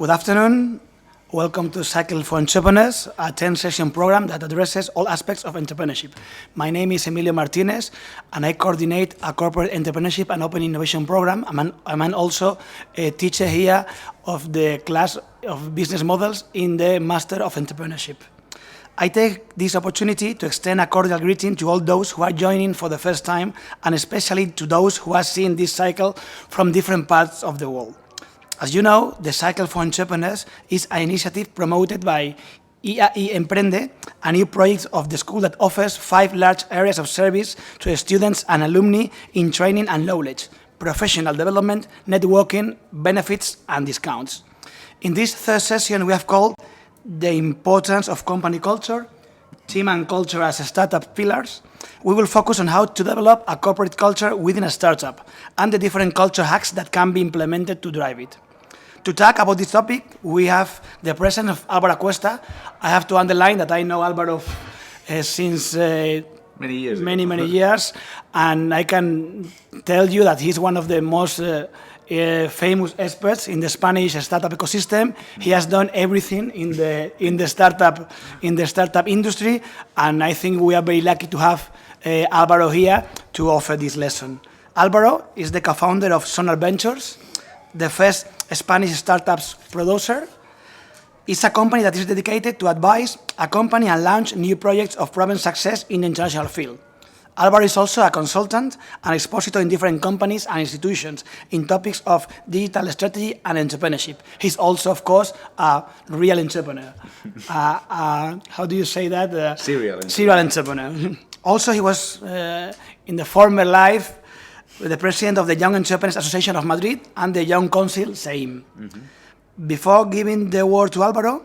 Good afternoon. Welcome to Cycle for Entrepreneurs, a 10-session program that addresses all aspects of entrepreneurship. My name is Emilio Martinez, and I coordinate a corporate entrepreneurship and open innovation program. I'm also a teacher here of the class of business models in the Master of Entrepreneurship. I take this opportunity to extend a cordial greeting to all those who are joining for the first time, and especially to those who are seeing this cycle from different parts of the world. As you know, the Cycle for Entrepreneurs is an initiative promoted by EAE Emprende, a new project of the school that offers 5 large areas of service to students and alumni in training and knowledge, professional development, networking, benefits, and discounts. In this third session, we have called the importance of company culture, team and culture as startup pillars. We will focus on how to develop a corporate culture within a startup and the different culture hacks that can be implemented to drive it. To talk about this topic, we have the presence of Álvaro Cuesta. I have to underline that I know Álvaro since many years, and I can tell you that he's one of the most famous experts in the Spanish startup ecosystem. He has done everything in the startup industry, and I think we are very lucky to have Álvaro here to offer this lesson. Álvaro is the co-founder of Sonar Ventures, the first Spanish startups producer. It's a company that is dedicated to advise, accompany, and launch new projects of proven success in the international field. Álvaro is also a consultant and expositor in different companies and institutions in topics of digital strategy and entrepreneurship. He's also, of course, a real entrepreneur. How do you say that? Serial entrepreneur. Also, he was, in the former life, the president of the Young Entrepreneurs Association of Madrid and the Young Council, SAIM. Before giving the word to Álvaro,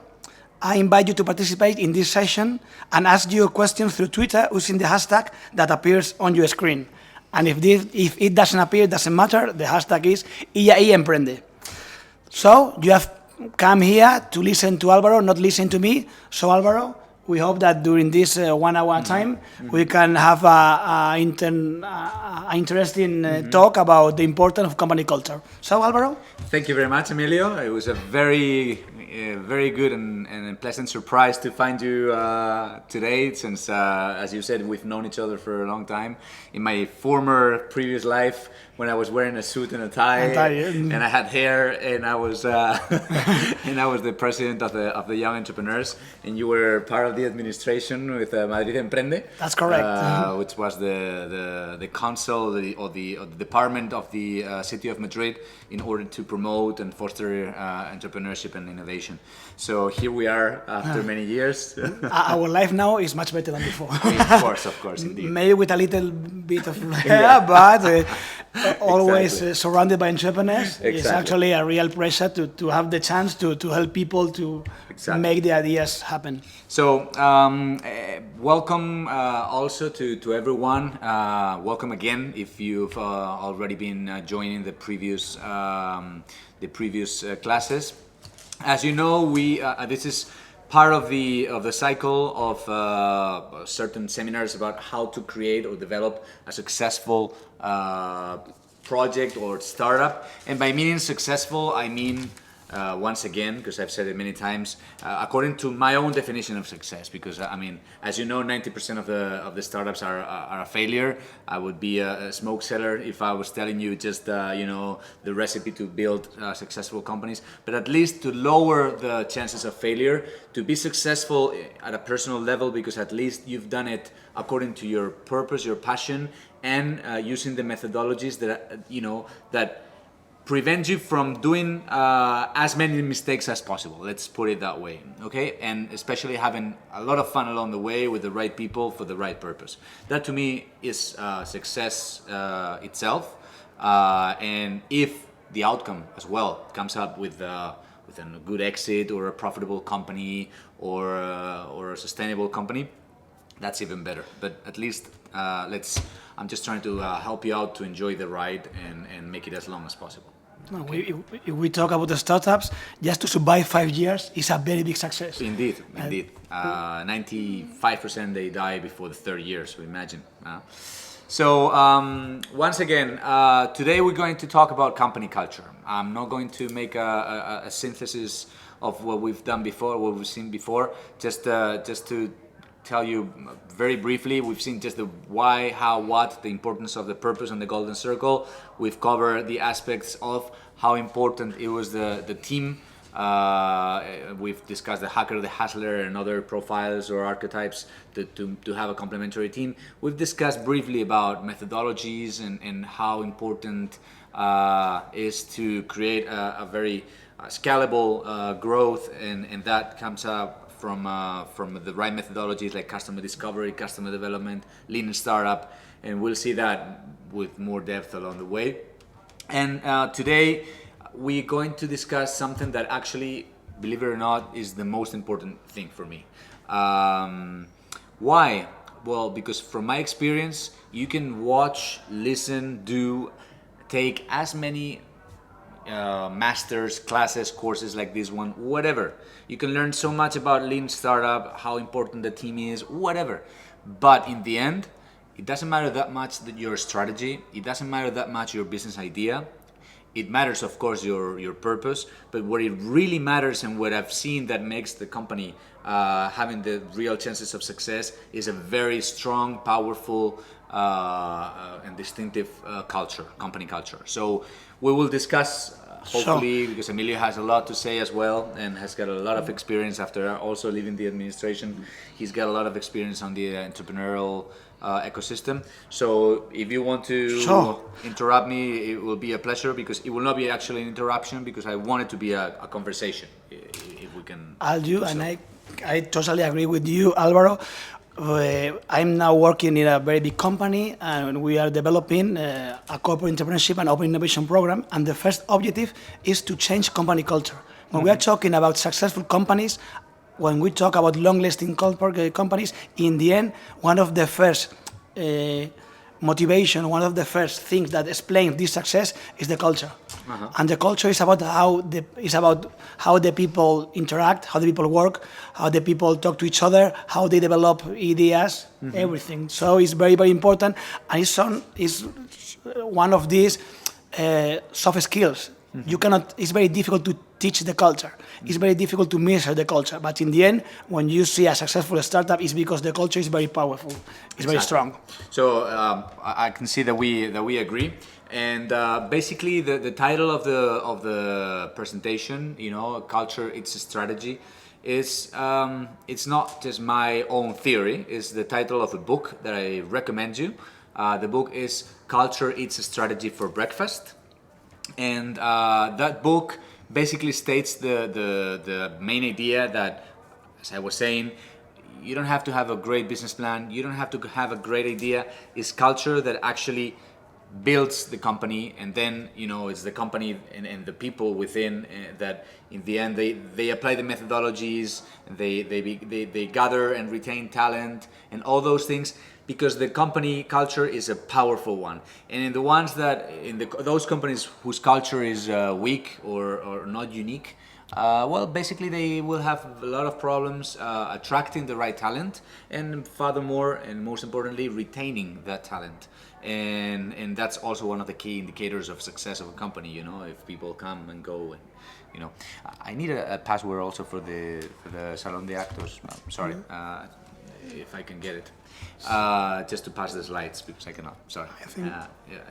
I invite you to participate in this session and ask your questions through Twitter using the hashtag that appears on your screen. And if it doesn't appear, it doesn't matter. The hashtag is EAE Emprende. So you have come here to listen to Álvaro, not listen to me. So Álvaro, we hope that during this 1 hour time, we can have an interesting talk about the importance of company culture. So, Álvaro? Thank you very much, Emilio. It was a very good and pleasant surprise to find you today, since, as you said, we've known each other for a long time. In my previous life, when I was wearing a suit and a tie, and I had hair, and I was the president of the Young Entrepreneurs, and you were part of the administration with Madrid Emprende. That's correct. Which was the council or the department of the city of Madrid in order to promote and foster entrepreneurship and innovation. So here we are after many years. Our life now is much better than before. Of course, indeed. Maybe with a little bit of hair, but always surrounded by entrepreneurs. Exactly. It's actually a real pleasure to have the chance to help people to make the ideas happen. So welcome also to everyone. Welcome again if you've already been joining the previous classes. As you know, this is part of the cycle of certain seminars about how to create or develop a successful project or startup. And by meaning successful, I mean once again, because I've said it many times, according to my own definition of success. Because I mean, as you know, 90% of the startups are a failure. I would be a smoke seller if I was telling you just the recipe to build successful companies. But at least to lower the chances of failure, to be successful at a personal level, because at least you've done it according to your purpose, your passion, and using the methodologies that prevent you from doing as many mistakes as possible. Let's put it that way, okay? And especially having a lot of fun along the way with the right people for the right purpose. That to me is success itself. And if the outcome as well comes up with a good exit or a profitable company or a sustainable company, that's even better. But at least I'm just trying to help you out to enjoy the ride and make it as long as possible. No, if we talk about the startups, just to survive 5 years is a very big success. Indeed. 95% they die before the third year, so imagine. So once again, today we're going to talk about company culture. I'm not going to make a synthesis of what we've done before, what we've seen before. Just to tell you very briefly, we've seen just the why, how, what, the importance of the purpose and the golden circle. We've covered the aspects of how important it was the team. We've discussed the hacker, the hustler, and other profiles or archetypes to have a complementary team. We've discussed briefly about methodologies and how important is to create a very scalable growth, and that comes up from the right methodologies like customer discovery, customer development, lean startup, and we'll see that with more depth along the way. And today we're going to discuss something that actually, believe it or not, is the most important thing for me. Why? Well, because from my experience, you can watch, listen, take as many masters, classes, courses like this one, whatever. You can learn so much about lean startup, how important the team is, whatever. But in the end, it doesn't matter that much that your strategy, it doesn't matter that much your business idea. It matters, of course, your purpose, but what it really matters and what I've seen that makes the company having the real chances of success is a very strong, powerful, and distinctive company culture. So we will discuss, hopefully, because Emilio has a lot to say as well and has got a lot of experience after also leaving the administration. He's got a lot of experience on the entrepreneurial ecosystem. So if you want to interrupt me, it will be a pleasure, because it will not be actually an interruption, because I want it to be a conversation, if we can. I'll do, and I totally agree with you, Alvaro. I'm now working in a very big company, and we are developing a corporate entrepreneurship and open innovation program, and the first objective is to change company culture. When we are talking about successful companies, when we talk about long-lasting companies, in the end, one of the first motivation, one of the first things that explains this success is the culture. And the culture is about how the people interact, how the people work, how the people talk to each other, how they develop ideas, everything. So it's very, very important, and it's one of these soft skills. It's very difficult to teach the culture. It's very difficult to measure the culture. But in the end, when you see a successful startup, it's because the culture is very powerful. It's very strong. So I can see that we agree. And basically, the title of the presentation, culture, it's a strategy, is it's not just my own theory. It's the title of a book that I recommend you. The book is Culture, It's a Strategy for Breakfast. And that book basically states the main idea that, as I was saying, you don't have to have a great business plan, you don't have to have a great idea. It's culture that actually builds the company, and then it's the company and the people within that in the end they apply the methodologies, they gather and retain talent and all those things, because the company culture is a powerful one. And in the ones that those companies whose culture is weak or not unique, well, basically they will have a lot of problems attracting the right talent, and furthermore, and most importantly, retaining that talent. And that's also one of the key indicators of success of a company. If people come and go, and I need a password also for the Salón de Actos. Sorry, if I can get it, just to pass the slides, because I cannot. Sorry. I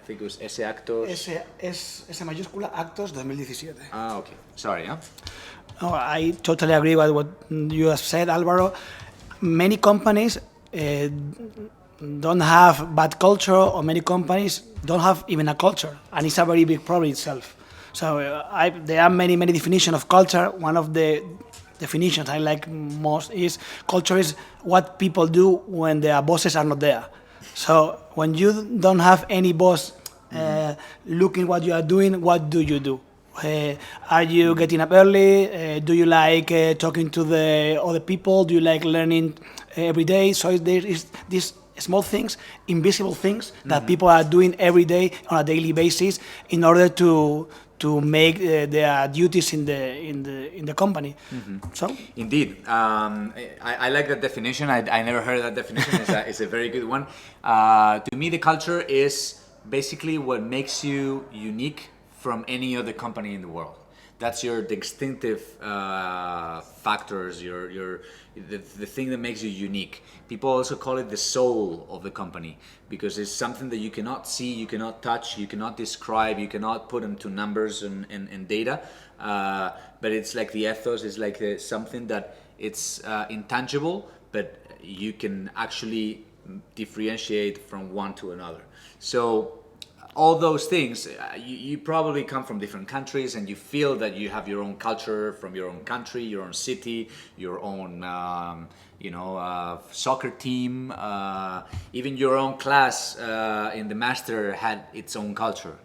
think it was S Actos. S mayúscula Actos 2017. Okay. Sorry. No, I totally agree with what you have said, Alvaro. Many companies don't have bad culture, or many companies don't have even a culture, and it's a very big problem itself. So there are many definitions of culture. One of the definitions I like most is culture is what people do when their bosses are not there. So when you don't have any boss looking what you are doing, what do you do? Are you getting up early? Do you like talking to the other people? Do you like learning every day? So there is these small things, invisible things that people are doing every day on a daily basis in order to to make their duties in the company. So Indeed. I like that definition. I never heard that definition. It's a very good one. To me, the culture is basically what makes you unique from any other company in the world. That's your distinctive factors, the thing that makes you unique. People also call it the soul of the company because it's something that you cannot see, you cannot touch, you cannot describe, you cannot put into numbers and data. But it's like the ethos is like something that it's intangible, but you can actually differentiate from one to another. So all those things, you probably come from different countries and you feel that you have your own culture from your own country, your own city, your own soccer team, even your own class in the master had its own culture,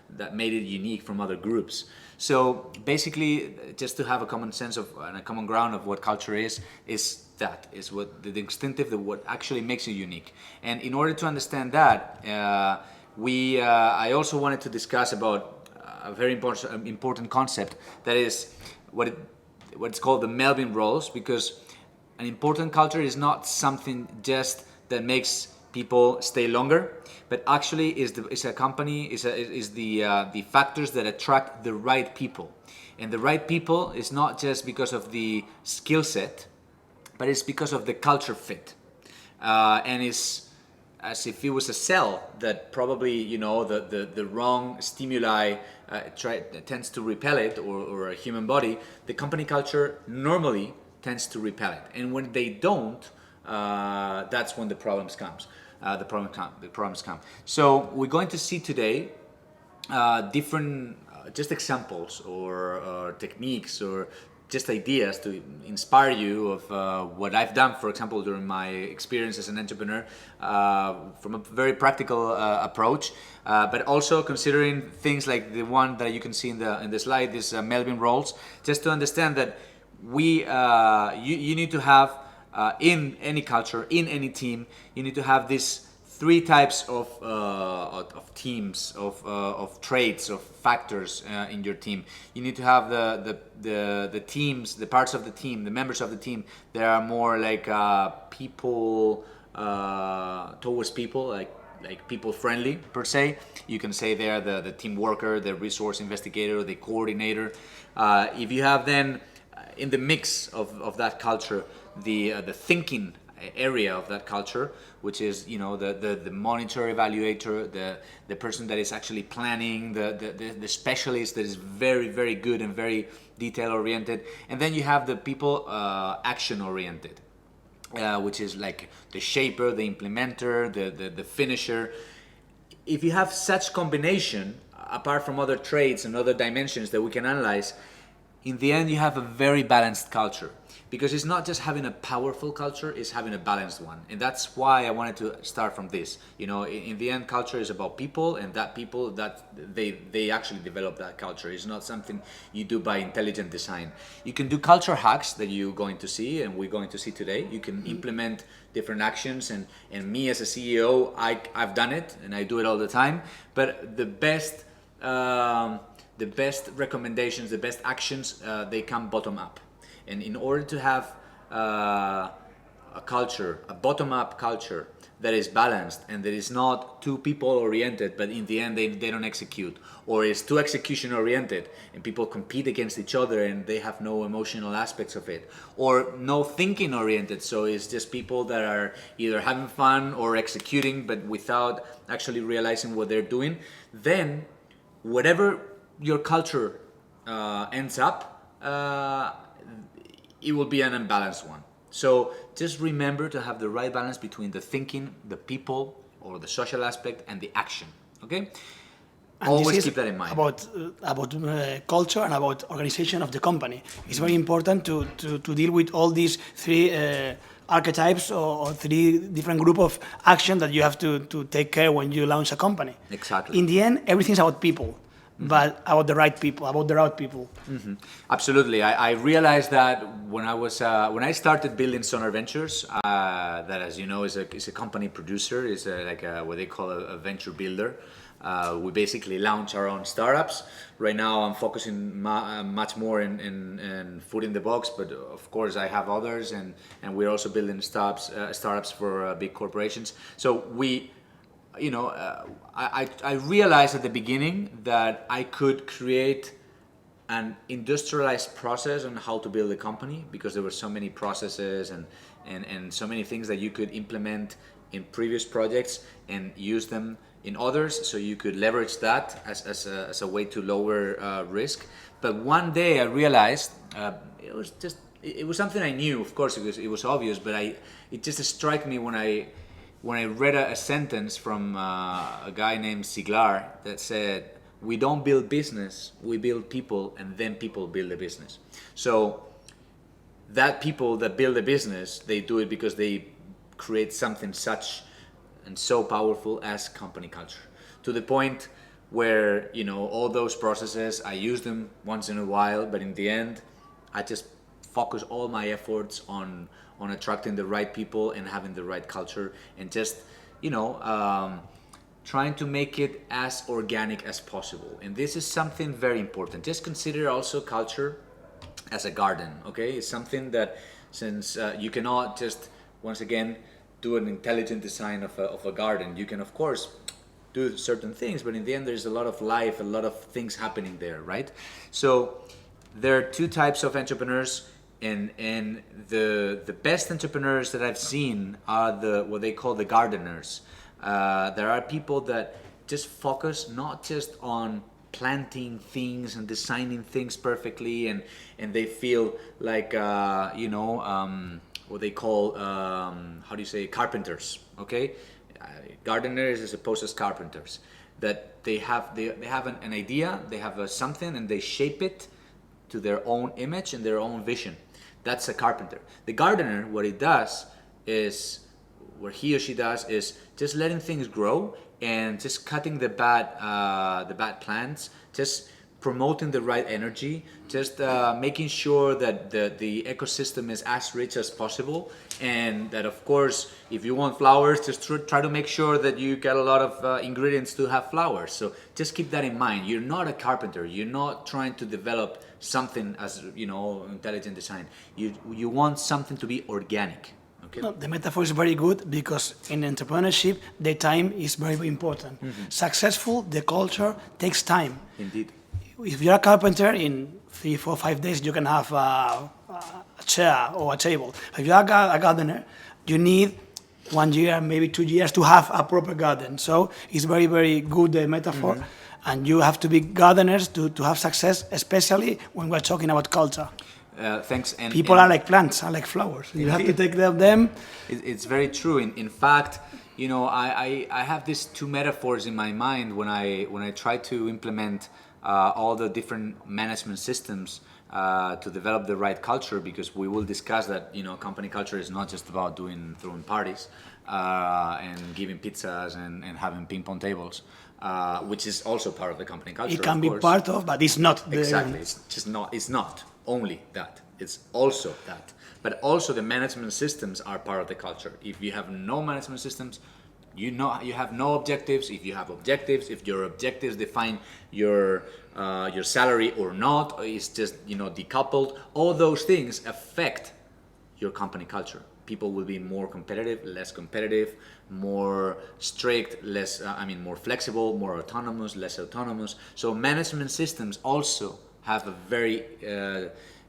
that made it unique from other groups. So basically, just to have a common sense of and a common ground of what culture is what the distinctive, what actually makes you unique. And in order to understand that, I also wanted to discuss about a very important concept that is what's called the Melvin roles, because an important culture is not something just that makes people stay longer, but actually is the factors that attract the right people. And the right people is not just because of the skill set, but it's because of the culture fit. And it's as if it was a cell that probably, the wrong stimuli tends to repel it, or a human body. The company culture normally tends to repel it. And when they don't, that's when the problems come. So we're going to see today different just examples or techniques or just ideas to inspire you of what I've done, for example, during my experience as an entrepreneur, from a very practical approach, but also considering things like the one that you can see in the slide, this Melvin roles, just to understand that you need to have in any culture, in any team, you need to have these three types of teams, of traits, of factors in your team. You need to have the teams, the parts of the team, the members of the team. They are more like people towards people, like people friendly per se. You can say they are the team worker, the resource investigator, the coordinator. If you have then in the mix of that culture the thinking area of that culture, which is the monitor, evaluator, the person that is actually planning, the specialist that is very, very good and very detail oriented, and then you have the people action oriented, which is like the shaper, the implementer, the finisher. If you have such combination, apart from other traits and other dimensions that we can analyze, in the end you have a very balanced culture. Because it's not just having a powerful culture, it's having a balanced one. And that's why I wanted to start from this. In the end, culture is about people, and that people, that they actually develop that culture. It's not something you do by intelligent design. You can do culture hacks that you're going to see, and we're going to see today. You can implement different actions, and me as a CEO, I've done it, and I do it all the time. But the best recommendations, the best actions, they come bottom up. And in order to have a culture, a bottom-up culture that is balanced and that is not too people-oriented, but in the end they don't execute, or is too execution-oriented and people compete against each other and they have no emotional aspects of it, or no thinking-oriented, so it's just people that are either having fun or executing but without actually realizing what they're doing, then whatever your culture ends up, it will be an unbalanced one. So just remember to have the right balance between the thinking, the people, or the social aspect, and the action. Okay? And always keep that in mind. About culture and about organization of the company. It's very important to deal with all these three archetypes or three different group of action that you have to take care when you launch a company. Exactly. In the end, everything's about people. but about the right people, about the right people. Absolutely. I realized that when I started building Sonar Ventures, that, as you know, is a company producer, is what they call a venture builder. We basically launch our own startups. Right now, I'm focusing much more in food in the box, but of course, I have others, and we're also building startups for big corporations. So I realized at the beginning that I could create an industrialized process on how to build a company, because there were so many processes and so many things that you could implement in previous projects and use them in others, so you could leverage that as a way to lower risk. But one day I realized it was something I knew, of course, it was obvious, but it just struck me when I read a sentence from a guy named Siglar that said, "We don't build business, we build people, and then people build a business." So that people that build a business, they do it because they create something such and so powerful as company culture, to the point where, all those processes, I use them once in a while, but in the end, I just focus all my efforts on attracting the right people and having the right culture, and just, trying to make it as organic as possible. And this is something very important. Just consider also culture as a garden, okay? It's something that, since you cannot just, once again, do an intelligent design of a garden. You can, of course, do certain things, but in the end, there's a lot of life, a lot of things happening there, right? So there are two types of entrepreneurs, and the best entrepreneurs that I've seen are what they call the gardeners. There are people that just focus not just on planting things and designing things perfectly, and they feel like what they call carpenters, okay? Gardeners as opposed as carpenters, that they have an idea, they have something, and they shape it to their own image and their own vision. That's a carpenter. The gardener, what he or she does is just letting things grow and just cutting the bad plants, just promoting the right energy, just making sure that the ecosystem is as rich as possible, and that, of course, if you want flowers, just try to make sure that you get a lot of ingredients to have flowers. So just keep that in mind. You're not a carpenter. You're not trying to develop something as, intelligent design. You want something to be organic. Okay. No, the metaphor is very good, because in entrepreneurship, the time is very, very important. Successful, the culture takes time. Indeed. If you're a carpenter, in 3, 4, 5 days, you can have a chair or a table. If you're a gardener, you need 1 year, maybe 2 years to have a proper garden. So it's very, very good metaphor. And you have to be gardeners to have success, especially when we're talking about culture. Thanks. People are like plants, are like flowers. You have to take care of them. It's very true. In fact, I have these two metaphors in my mind when I try to implement all the different management systems to develop the right culture, because we will discuss that company culture is not just about throwing parties and giving pizzas and having ping pong tables, which is also part of the company culture. It can be part of, but it's not. Exactly. It's not only that. It's also that. But also the management systems are part of the culture. If you have no management systems, you have no objectives. If you have objectives, if your objectives define your salary or not, or it's just decoupled, all those things affect your company culture. People will be more competitive, less competitive, more strict, more flexible, more autonomous, less autonomous. So management systems also have a very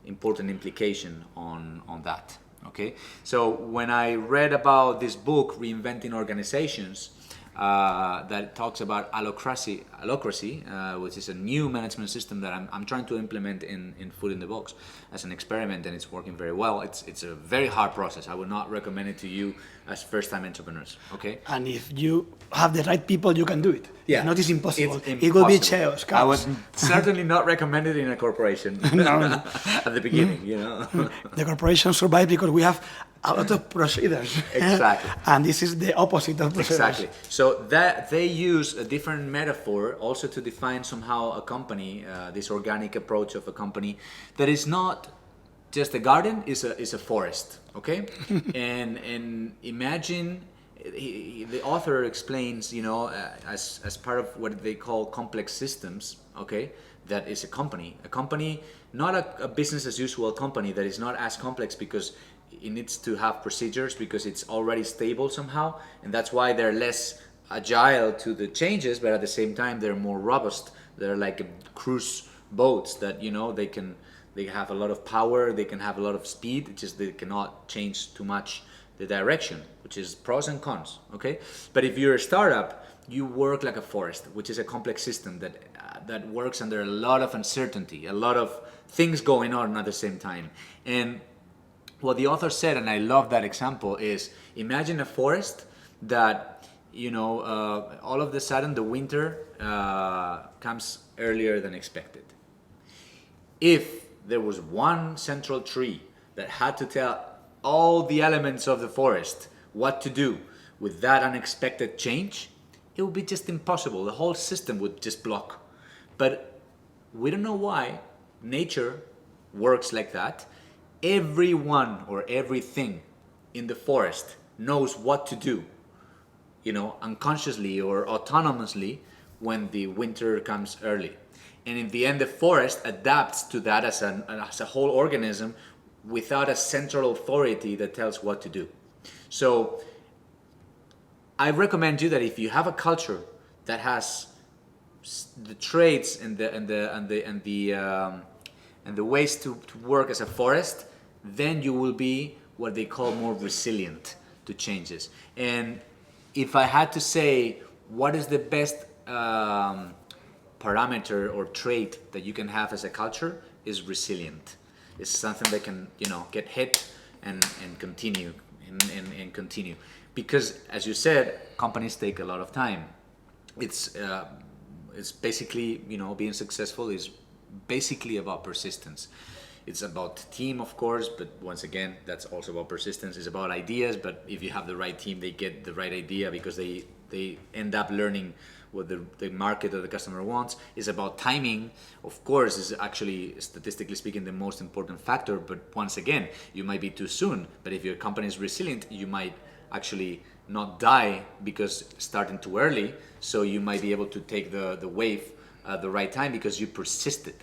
important implication on that. Okay, so when I read about this book, Reinventing Organizations, that talks about allocracy, which is a new management system that I'm trying to implement in Food in the Box as an experiment, and it's working very well. It's a very hard process. I would not recommend it to you as first-time entrepreneurs. Okay. And if you have the right people, you can do it. Yeah. If not, it's impossible. It's It impossible. will be chaos. I would certainly not recommend it in a corporation No. at the beginning. The corporations survive because we have A lot of procedures. Exactly. And this is the opposite of procedures. Exactly. So that they use a different metaphor also to define somehow a company, this organic approach of a company that is not just a garden, is a forest. Okay, and imagine. The author explains, as part of what they call complex systems. Okay, that is a company, not a business as usual company that is not as complex because it needs to have procedures because it's already stable somehow, and that's why they're less agile to the changes, but at the same time they're more robust. They're like cruise boats that they have a lot of power, they can have a lot of speed, it's just they cannot change too much the direction, which is pros and cons. Okay, but if you're a startup, you work like a forest, which is a complex system that works under a lot of uncertainty, a lot of things going on at the same time. And what the author said, and I love that example, is imagine a forest that all of a sudden the winter comes earlier than expected. If there was one central tree that had to tell all the elements of the forest what to do with that unexpected change, it would be just impossible. The whole system would just block. But we don't know why nature works like that. Everyone or everything in the forest knows what to do, unconsciously or autonomously when the winter comes early. And in the end, the forest adapts to that as a whole organism without a central authority that tells what to do. So I recommend you that if you have a culture that has the traits and the ways to work as a forest, then you will be what they call more resilient to changes. And if I had to say what is the best parameter or trait that you can have as a culture, is resilient. It's something that can get hit and continue and continue, because as you said, companies take a lot of time. It's basically being successful is basically about persistence. It's about team, of course, but once again, that's also about persistence. It's about ideas, but if you have the right team, they get the right idea because they end up learning what the market or the customer wants. Is about timing, of course, is actually, statistically speaking, the most important factor. But once again, you might be too soon. But if your company is resilient, you might actually not die because starting too early. So you might be able to take the wave at the right time because you persisted.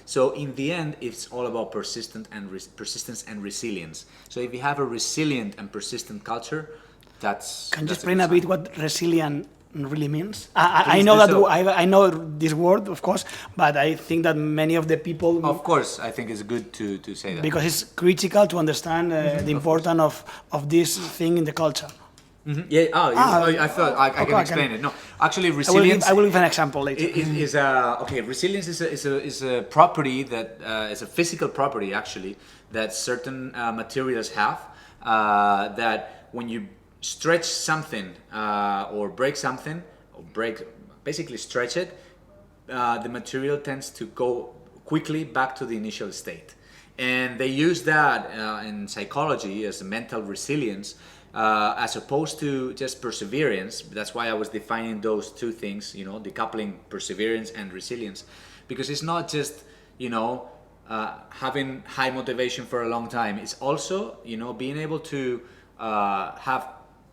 So in the end, it's all about persistence and resilience. So if you have a resilient and persistent culture, that's... Can you that's explain a bit what resilient really means? I Please know do that so. I know this word, of course, but I think that many of the people, Of course, I think it's good to say that. because it's critical to understand the importance of this thing in the culture. Mm-hmm. Yeah. I thought I can explain it. No, actually, resilience. I will give an example later. Resilience is a property that is a physical property actually that certain materials have. That when you stretch something or break something, basically stretch it, the material tends to go quickly back to the initial state. And they use that in psychology as a mental resilience, as opposed to just perseverance. That's why I was defining those two things, decoupling perseverance and resilience, because it's not just, having high motivation for a long time. It's also, being able to have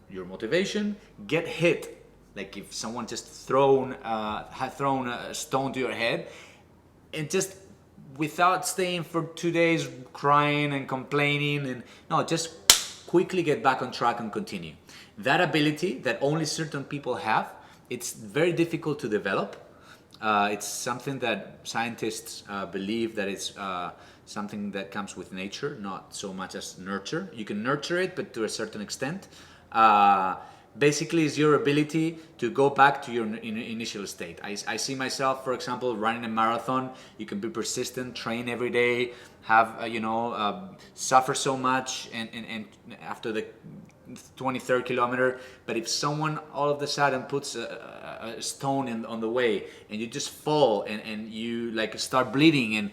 your motivation get hit. Like if someone just had thrown a stone to your head, and just without staying for 2 days crying and complaining, and no, just quickly get back on track and continue. That ability that only certain people have, it's very difficult to develop. It's something that scientists believe that it's something that comes with nature, not so much as nurture. You can nurture it, but to a certain extent. Basically, it's your ability to go back to your initial state. I see myself, for example, running a marathon. You can be persistent, train every day, have suffer so much, and after the 23rd kilometer. But if someone all of a sudden puts a stone on the way, and you just fall and you start bleeding, and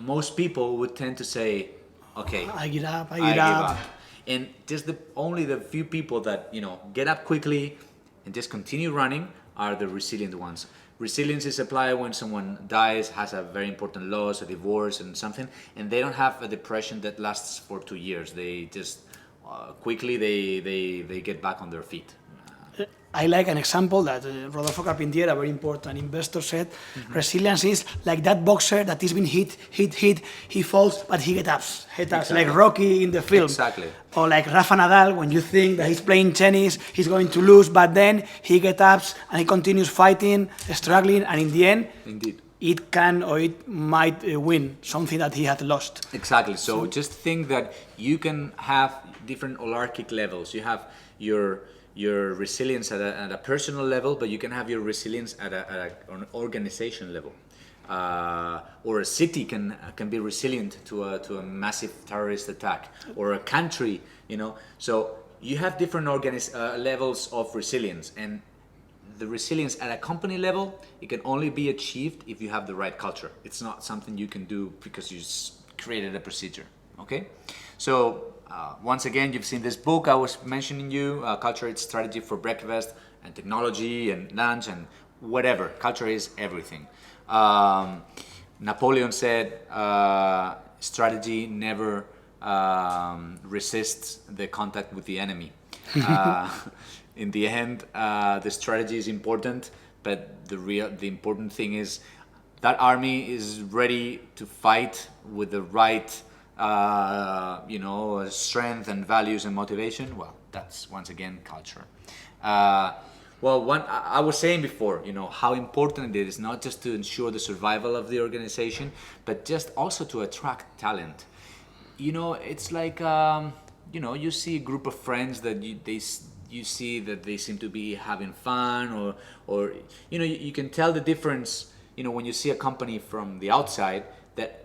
most people would tend to say, okay, I give up. I I give give up. up. And just only the few people that get up quickly and just continue running are the resilient ones. Resilience is applied when someone dies, has a very important loss, a divorce, and something, and they don't have a depression that lasts for 2 years. They just quickly they get back on their feet. I like an example that Rodolfo Carpentier, a very important investor, said, resilience is like that boxer that is been hit, he falls, but he gets up, Exactly. like Rocky in the film. Exactly. Or like Rafa Nadal, when you think that he's playing tennis, he's going to lose, but then he gets up and he continues fighting, struggling, and in the end, Indeed. it can or it might win something that he had lost. Exactly. So just think that you can have different hierarchic levels. You have your resilience at a personal level, but you can have your resilience at an organization level. Or a city can be resilient to a massive terrorist attack, or a country. So you have different levels of resilience, and the resilience at a company level, it can only be achieved if you have the right culture. It's not something you can do because you created a procedure. Okay, so once again, you've seen this book I was mentioning you, Culture is Strategy for Breakfast and Technology and Lunch and whatever. Culture is everything. Napoleon said, strategy never resists the contact with the enemy. In the end, the strategy is important, but the important thing is that army is ready to fight with the right strength and values and motivation. Well, that's once again culture. I was saying before, how important it is not just to ensure the survival of the organization, but just also to attract talent. It's like you see a group of friends that you see that they seem to be having fun, or you can tell the difference. When you see a company from the outside, that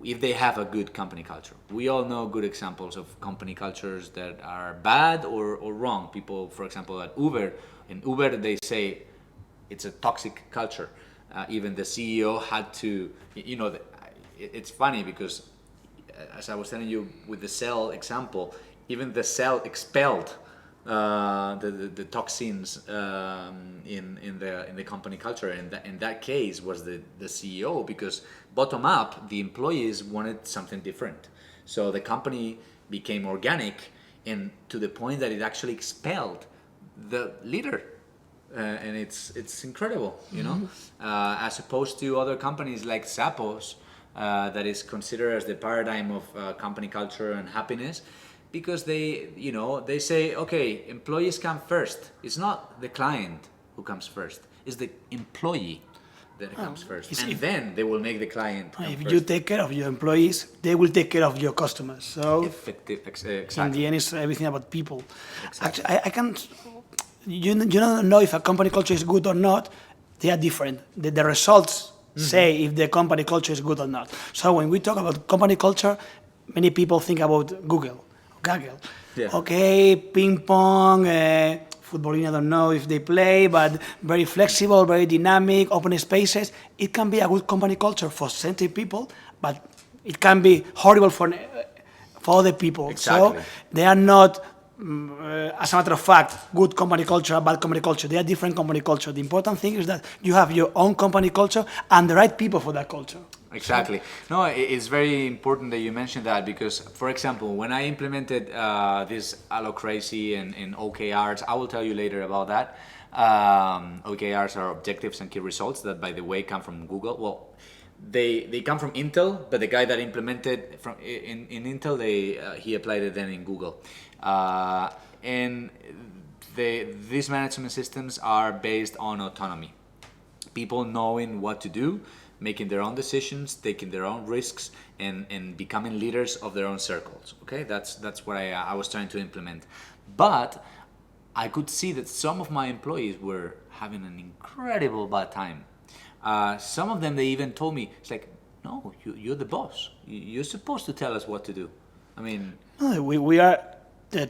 if they have a good company culture. We all know good examples of company cultures that are bad or wrong. People, for example, at Uber, in Uber they say it's a toxic culture. Even the CEO had to, it's funny because, as I was telling you with the cell example, even the cell expelled the toxins in the company culture, and in that case was the CEO, because bottom up the employees wanted something different. So the company became organic, and to the point that it actually expelled the leader, and it's incredible, as opposed to other companies like Zappos, that is considered as the paradigm of company culture and happiness. Because they say, okay, employees come first. It's not the client who comes first. It's the employee that comes first. And then they will make the client come If first. you take care of your employees, they will take care of your customers. So Effective, in exactly. the end, it's everything about people. Exactly. Actually, I can't. You don't know if a company culture is good or not. They are different. The results say if the company culture is good or not. So when we talk about company culture, many people think about Google. Yeah. Okay, ping pong, footballing, I don't know if they play, but very flexible, very dynamic, open spaces. It can be a good company culture for certain people, but it can be horrible for other people. Exactly. So they are not, as a matter of fact, good company culture, bad company culture. They are different company culture. The important thing is that you have your own company culture and the right people for that culture. Exactly. No, it's very important that you mentioned that, because, for example, when I implemented this Allocracy and OKRs, I will tell you later about that. OKRs are objectives and key results that, by the way, come from Google. Well, they come from Intel, but the guy that implemented in Intel, he applied it then in Google. And these management systems are based on autonomy. People knowing what to do, making their own decisions, taking their own risks, and becoming leaders of their own circles. Okay, that's what I was trying to implement. But I could see that some of my employees were having an incredible bad time. Some of them, they even told me, it's like, no, you're the boss. You're supposed to tell us what to do. I mean, We are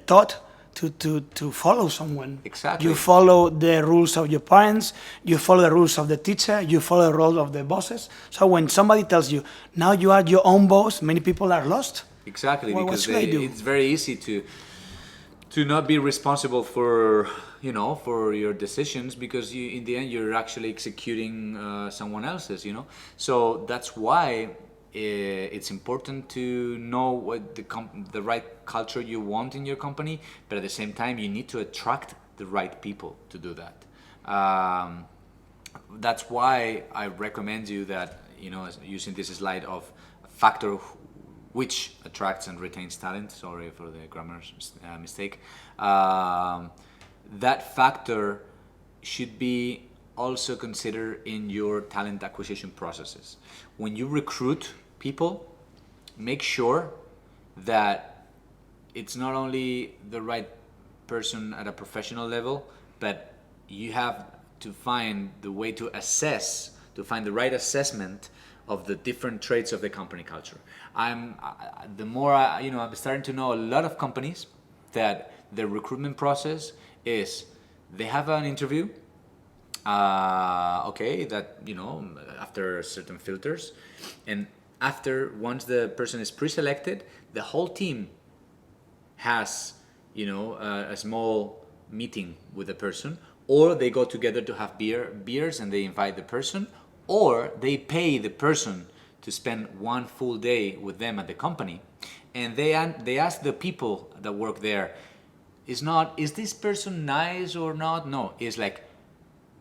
taught to follow someone. Exactly. You follow the rules of your parents, you follow the rules of the teacher, you follow the rules of the bosses. So when somebody tells you, now you are your own boss, many people are lost. Exactly, What because should I do? it's very easy to not be responsible for for your decisions, because you, in the end, you're actually executing someone else's. So that's why it's important to know what the right culture you want in your company, but at the same time you need to attract the right people to do that. That's why I recommend you that, using this slide of factor which attracts and retains talent. Sorry for the grammar mistake. That factor should be also considered in your talent acquisition processes. When you recruit people, make sure that it's not only the right person at a professional level, but you have to find the way to find the right assessment of the different traits of the company culture. I'm starting to know a lot of companies that the recruitment process is they have an interview, after certain filters, and once the person is pre-selected, the whole team has a small meeting with the person, or they go together to have beers and they invite the person, or they pay the person to spend one full day with them at the company, and they ask the people that work there, is this person nice or not? No, it's like,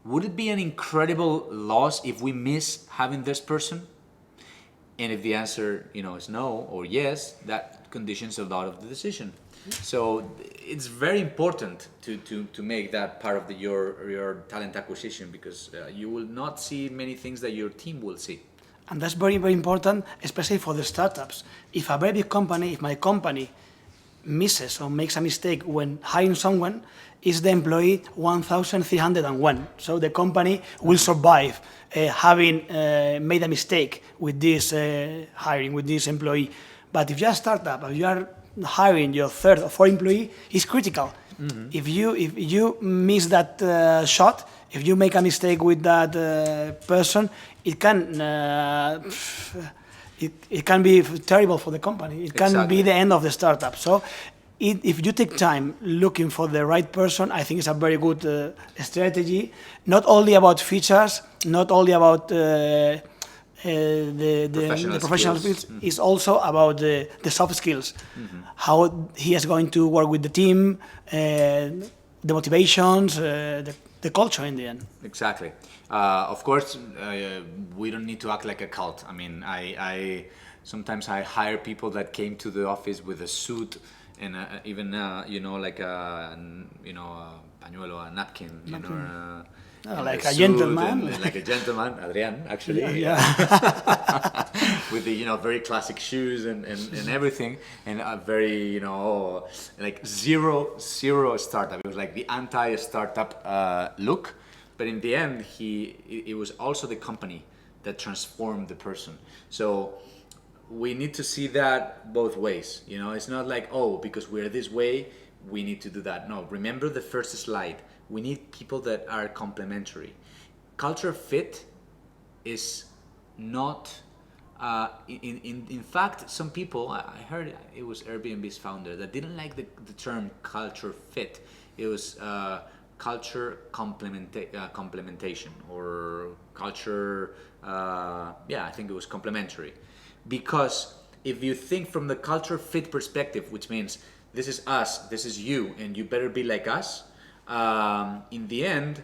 would it be an incredible loss if we miss having this person? And if the answer is no or yes, that conditions a lot of the decision. So it's very important to make that part of your talent acquisition, because you will not see many things that your team will see. And that's very, very important, especially for the startups. If a very big company, if my company misses or makes a mistake when hiring someone, is the employee 1301. So the company will survive having made a mistake with this hiring, with this employee. But if you're a startup, if you are hiring your third or fourth employee, is critical. Mm-hmm. If you miss that shot, if you make a mistake with that person, it can be terrible for the company. It can be the end of the startup. So if you take time looking for the right person, I think it's a very good strategy. Not only about features, not only about the professional skills, mm-hmm. It's also about the soft skills. Mm-hmm. How he is going to work with the team, the motivations, the culture in the end. Exactly. Of course, we don't need to act like a cult. I mean, I sometimes I hire people that came to the office with a suit and even like a pañuelo, a napkin, like a gentleman, like a gentleman, Adrian, actually, yeah. with the very classic shoes and everything, and a very like zero startup. It was like the anti-startup look, but in the end, it was also the company that transformed the person. So we need to see that both ways. It's not like, because we're this way, we need to do that. No, remember the first slide. We need people that are complementary. Culture fit is not. In fact, some people, I heard it was Airbnb's founder that didn't like the term culture fit. It was culture complementation, or culture. I think it was complementary. Because if you think from the culture fit perspective, which means this is us, this is you, and you better be like us, in the end,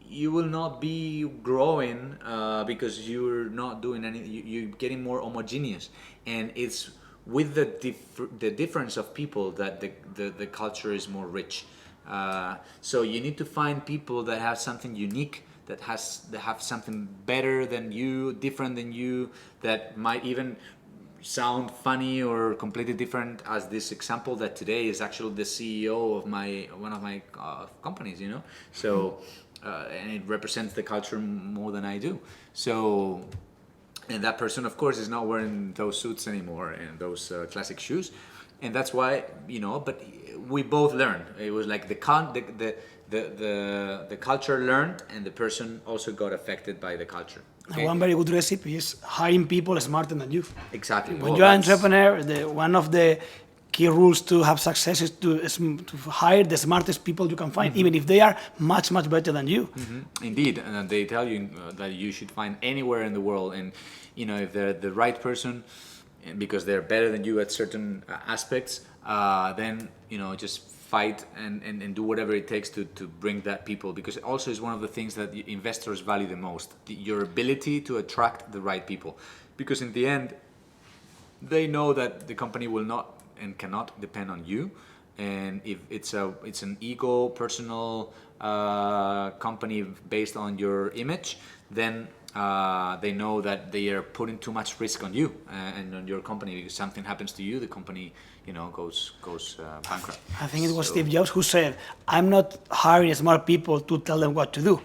you will not be growing because you're not doing anything. You're getting more homogeneous, and it's with the difference of people that the culture is more rich. So you need to find people that have something unique, that have something better than you, different than you, that might even sound funny or completely different, as this example that today is actually the CEO of one of my companies, so and it represents the culture more than I do. So, and that person, of course, is not wearing those suits anymore and those classic shoes. and that's why, but we both learned. It was like the culture learned, and the person also got affected by the culture. And one very good recipe is hiring people smarter than you. Exactly. When you're an entrepreneur, one of the key rules to have success is to hire the smartest people you can find, even if they are much, much better than you. Indeed, and they tell you that you should find anywhere in the world, and if they're the right person, and because they're better than you at certain aspects, then just fight and do whatever it takes to bring that people, because it also is one of the things that the investors value the most, your ability to attract the right people, because in the end they know that the company will not and cannot depend on you, and if it's an ego personal company based on your image, then they know that they are putting too much risk on you and on your company, because something happens to you, the company goes bankrupt. I think it was Steve Jobs who said, "I'm not hiring smart people to tell them what to do.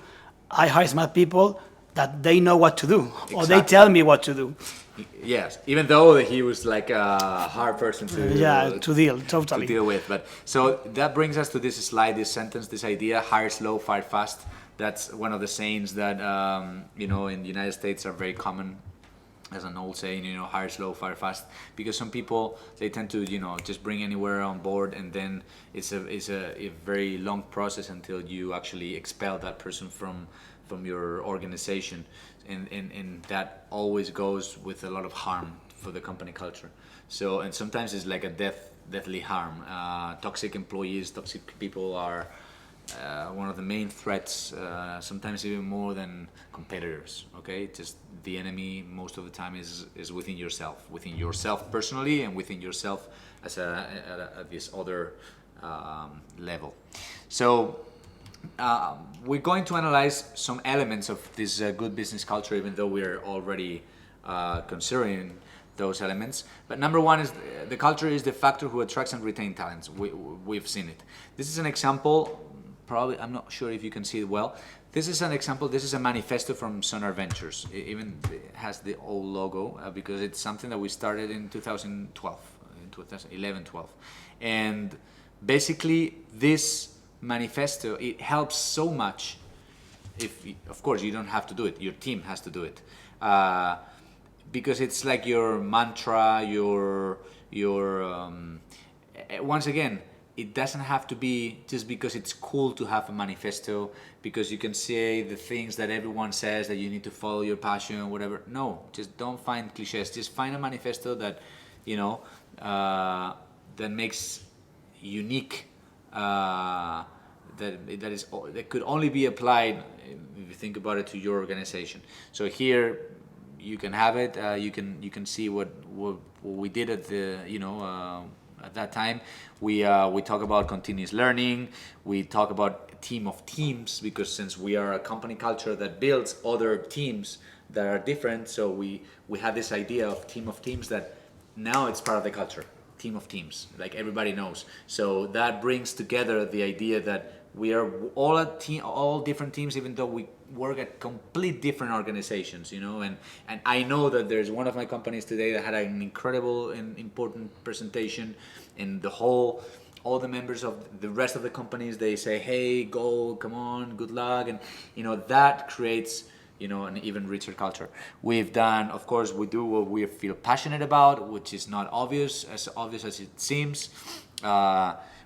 I hire smart people that they know what to do, or they tell me what to do." Yes, even though he was like a hard person to deal with. But so that brings us to this slide, this sentence, this idea: hire slow, fire fast. That's one of the sayings that in the United States are very common, as an old saying. Hire slow, fire fast. Because some people, they tend to just bring anywhere on board, and then it's a very long process until you actually expel that person from your organization. And that always goes with a lot of harm for the company culture. So, and sometimes it's like a deathly harm. Toxic employees, toxic people are one of the main threats, sometimes even more than competitors. Okay, just the enemy most of the time is within yourself personally, and within yourself as at this other level. So. We're going to analyze some elements of this good business culture, even though we're already considering those elements. But number one is the culture is the factor who attracts and retains talents. We've seen it. This is an example. Probably, I'm not sure if you can see it well. This is an example. This is a manifesto from Sonar Ventures. It even has the old logo because it's something that we started in 2012, in 2011-12. And basically this manifesto, it helps so much. Of course you don't have to do it, your team has to do it, because it's like your mantra, your once again, it doesn't have to be just because it's cool to have a manifesto, because you can say the things that everyone says, that you need to follow your passion or whatever. No, just don't find cliches, just find a manifesto that that makes unique, that could only be applied, if you think about it, to your organization. So here you can have it. You can see what we did at the at that time. We talk about continuous learning. We talk about team of teams, because since we are a company culture that builds other teams that are different, so we had this idea of team of teams that now it's part of the culture. Team of teams, like everybody knows. So that brings together the idea that we are all a team, all different teams, even though we work at complete different organizations, and I know that there's one of my companies today that had an incredible and important presentation, and all the members of the rest of the companies, they say, hey, go, come on, good luck, and that creates an even richer culture. We've done, of course, we do what we feel passionate about, which is not obvious as it seems.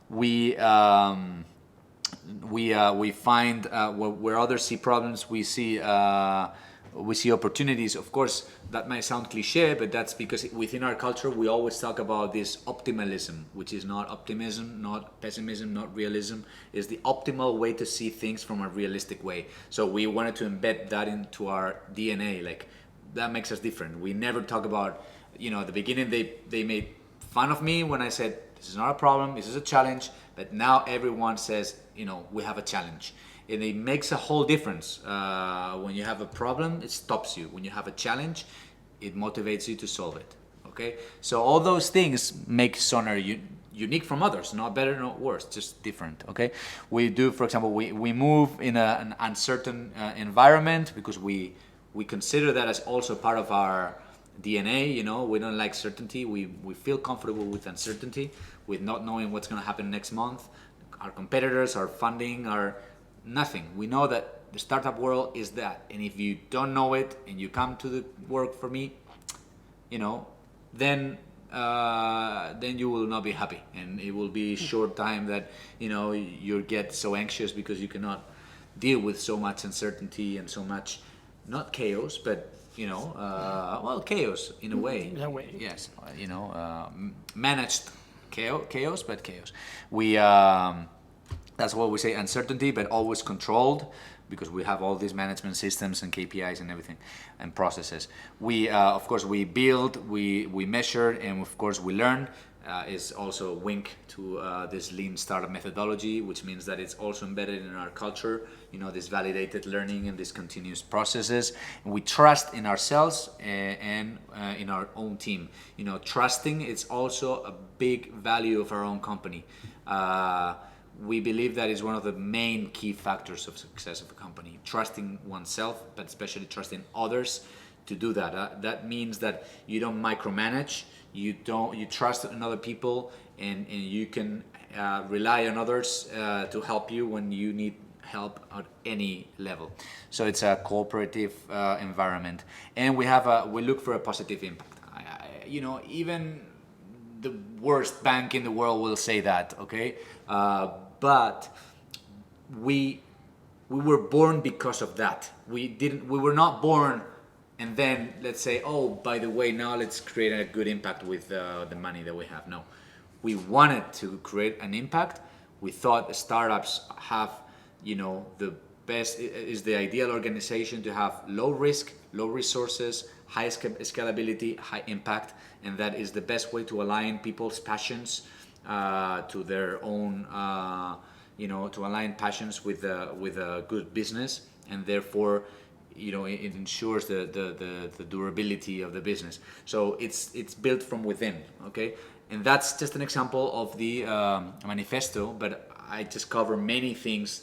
We find where others see problems, we see opportunities. Of course, that might sound cliche, but that's because within our culture we always talk about this optimalism, which is not optimism, not pessimism, not realism. Is the optimal way to see things from a realistic way. So we wanted to embed that into our DNA. Like, that makes us different. We never talk about, at the beginning they made fun of me when I said, this is not a problem, this is a challenge. But now everyone says, we have a challenge. And it makes a whole difference. When you have a problem, it stops you. When you have a challenge, it motivates you to solve it. Okay? So all those things make Sonar unique from others. Not better, not worse, just different. Okay? We do, for example, we move in an uncertain environment, because we consider that as also part of our DNA. We don't like certainty. We feel comfortable with uncertainty, with not knowing what's going to happen next month. Our competitors, our funding, our nothing. We know that the startup world is that, and if you don't know it and you come to the work for me, then you will not be happy, and it will be short time that you get so anxious because you cannot deal with so much uncertainty and so much, not chaos, but chaos in a way. In a way. Yes, managed chaos, but chaos. We that's what we say, uncertainty, but always controlled, because we have all these management systems and KPIs and everything and processes. We of course we build, we measure, and of course we learn. Is also a wink to this lean startup methodology, which means that it's also embedded in our culture, this validated learning and these continuous processes. And we trust in ourselves and in our own team. Trusting is also a big value of our own company. We believe that is one of the main key factors of success of a company. Trusting oneself, but especially trusting others to do that. That means that you don't micromanage. You trust in other people, and you can rely on others to help you when you need help at any level. So it's a cooperative environment, and we look for a positive impact. Even the worst bank in the world will say that, okay? But we were born because of that. We were not born and then let's say, oh, by the way, now let's create a good impact with the money that we have. No, we wanted to create an impact. We thought startups have, the best, is the ideal organization to have low risk, low resources, high scalability, high impact, and that is the best way to align people's passions to their own, to align passions with a good business, and therefore, it ensures the durability of the business. So it's built from within, okay? And that's just an example of the manifesto, but I just cover many things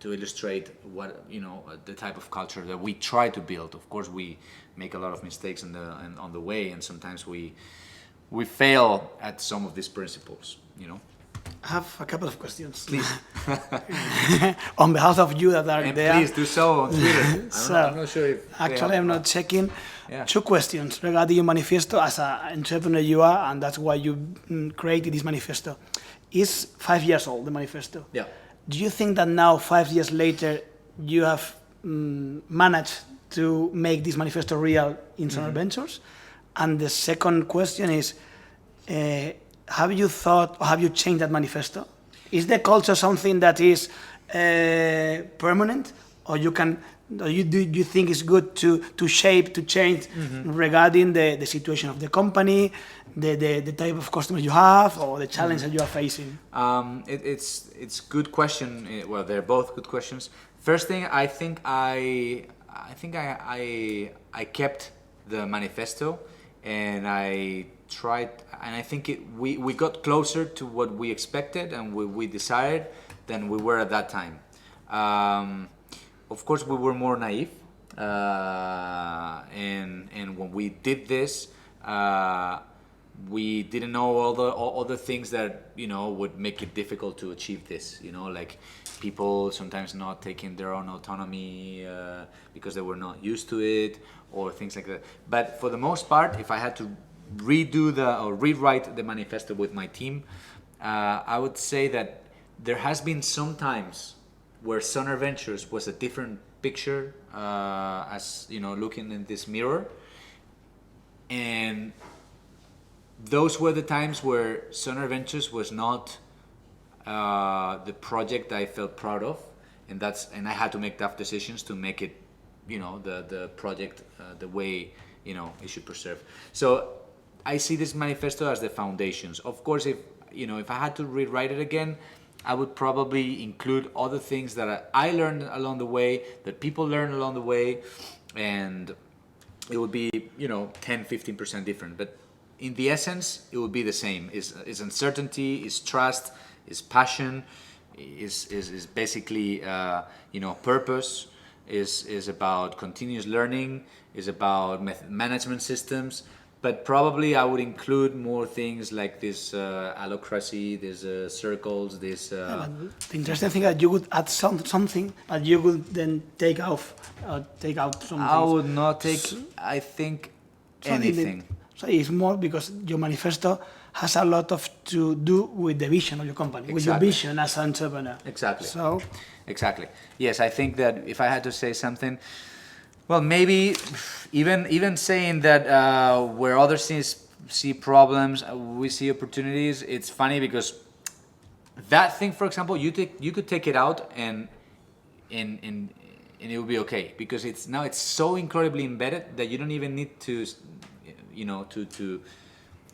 to illustrate what, the type of culture that we try to build. Of course, we make a lot of mistakes on the way, and sometimes we fail at some of these principles, I have a couple of questions. Please. On behalf of you that are And there. please do so on Twitter. I'm not sure if Actually, I'm not checking. Yeah. 2 questions regarding your manifesto. As an entrepreneur you are, and that's why you created this manifesto. Is 5 years old, the manifesto. Yeah. Do you think that now, 5 years later, you have managed to make this manifesto real in Sonar Ventures? And the second question is, have you thought or have you changed that manifesto? Is the culture something that is permanent, or you think it's good to shape, to change regarding the situation of the company, the type of customers you have, or the challenge that you are facing? It's good question. Well, they're both good questions. First thing, I think I kept the manifesto, and I tried, and I think we got closer to what we expected and we desired than we were at that time. Of course, we were more naive, and when we did this, we didn't know all the things that would make it difficult to achieve this. Like people sometimes not taking their own autonomy because they were not used to it, or things like that. But for the most part, if I had to rewrite the manifesto with my team, I would say that there has been some times where Sonar Ventures was a different picture, as looking in this mirror, and those were the times where Sonar Ventures was not the project I felt proud of, and I had to make tough decisions to make it, the project the way it should preserve. So I see this manifesto as the foundations. Of course, if I had to rewrite it again, I would probably include other things that I learned along the way, that people learned along the way, and it would be 10-15% different. But in the essence, it would be the same. Is uncertainty, is trust, is passion, is basically purpose, is about continuous learning, is about management systems. But probably I would include more things like this allocracy, these circles, this. But the interesting thing that you would add something, but you would then take out some I things. would not take, I think, anything. So it's more because your manifesto has a lot of to do with the vision of your company, with your Exactly. vision as an entrepreneur. Exactly. So Exactly. Yes, I think that if I had to say something, well, maybe even saying that where others see problems, we see opportunities. It's funny because that thing, for example, you could take it out and it will be okay, because it's so incredibly embedded that you don't even need to, to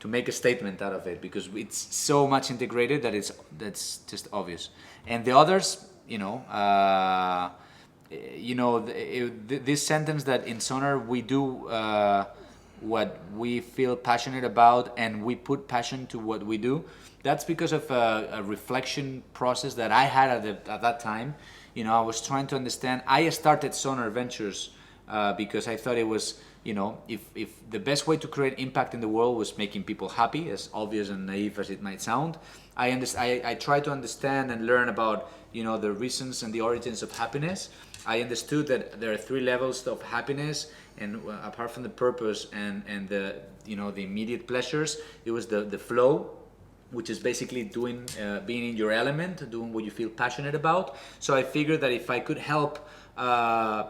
make a statement out of it, because it's so much integrated that that's just obvious. And the others, this sentence that in Sonar we do what we feel passionate about, and we put passion to what we do. That's because of a reflection process that I had at that time. I was trying to understand. I started Sonar Ventures because I thought it was, if the best way to create impact in the world was making people happy, as obvious and naive as it might sound, I tried to understand and learn about, the reasons and the origins of happiness. I understood that there are 3 levels of happiness, and apart from the purpose and the the immediate pleasures, it was the flow, which is basically being in your element, doing what you feel passionate about. So I figured that if I could help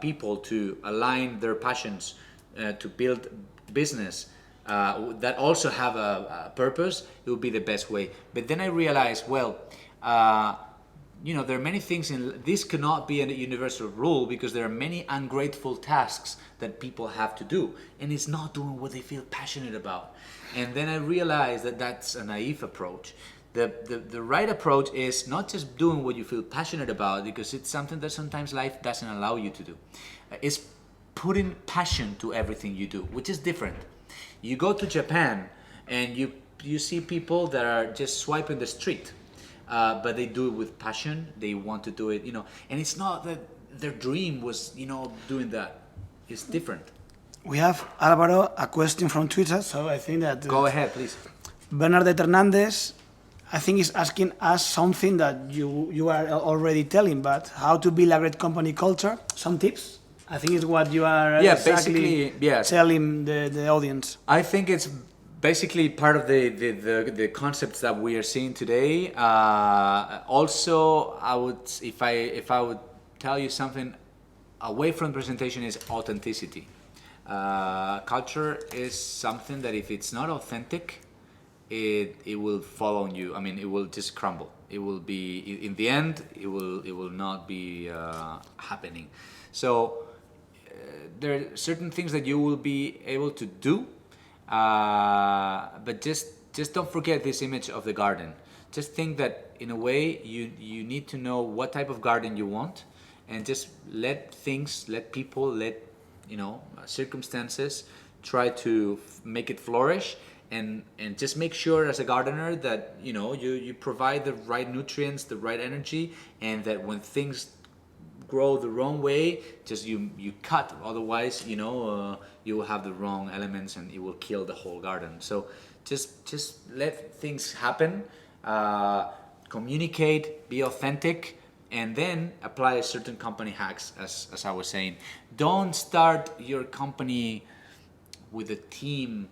people to align their passions to build business that also have a purpose, it would be the best way. But then I realized, there are many things this cannot be a universal rule, because there are many ungrateful tasks that people have to do, and it's not doing what they feel passionate about. And then I realized that that's a naive approach. The right approach is not just doing what you feel passionate about, because it's something that sometimes life doesn't allow you to do. It's putting passion to everything you do, which is different. You go to Japan and you see people that are just swiping the street, but they do it with passion. They want to do it, and it's not that their dream was, doing that. It's different. we have, Alvaro, a question from Twitter, so I think that... Go ahead, please. Bernadette Hernandez, I think, is asking us something that you are already telling, but how to build a great company culture, some tips. I think it's what you are basically, telling the audience. I think it's basically part of the concepts that we are seeing today. Also, if I would tell you something away from presentation, is authenticity. Culture is something that if it's not authentic, it will fall on you. I mean, it will just crumble. It will be, in the end, it will not be happening. So there are certain things that you will be able to do, but just don't forget this image of the garden. Just think that in a way you need to know what type of garden you want, and just let people, circumstances try to make it flourish. And just make sure as a gardener that you provide the right nutrients, the right energy, and that when things grow the wrong way, just you cut. Otherwise, you will have the wrong elements and it will kill the whole garden. So just let things happen. Communicate, be authentic, and then apply certain company hacks, as I was saying. Don't start your company with a team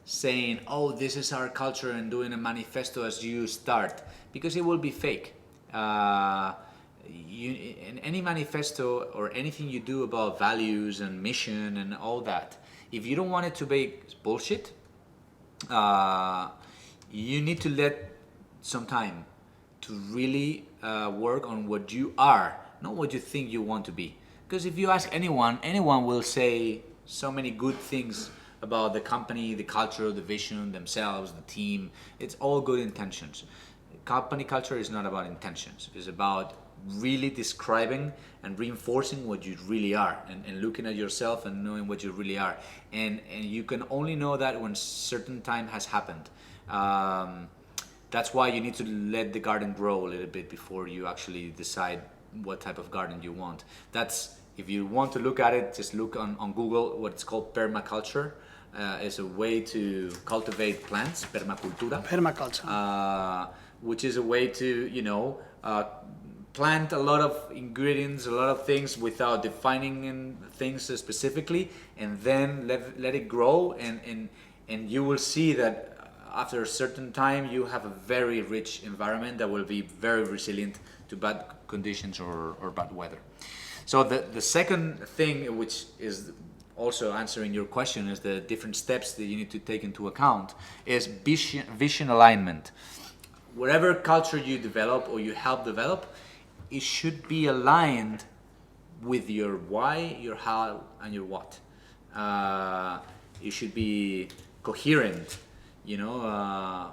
saying, oh, this is our culture, and doing a manifesto as you start, because it will be fake. In any manifesto or anything you do about values and mission and all that, if you don't want it to be bullshit, you need to let some time to really work on what you are, not what you think you want to be. Because if you ask anyone will say so many good things about the company, the culture, the vision, themselves, the team. It's all good intentions. Company culture is not about intentions. It's about really describing and reinforcing what you really are, and looking at yourself and knowing what you really are. And you can only know that when certain time has happened. That's why you need to let the garden grow a little bit before you actually decide what type of garden you want. That's, if you want to look at it, just look on Google what it's called permaculture. Is a way to cultivate plants, permacultura. Permaculture. Which is a way to, plant a lot of ingredients, a lot of things without defining things specifically, and then let it grow, and you will see that after a certain time you have a very rich environment that will be very resilient to bad conditions or bad weather. So the second thing, which is also answering your question, is the different steps that you need to take into account, is vision alignment. Whatever culture you develop or you help develop, it should be aligned with your why, your how, and your what. It should be coherent,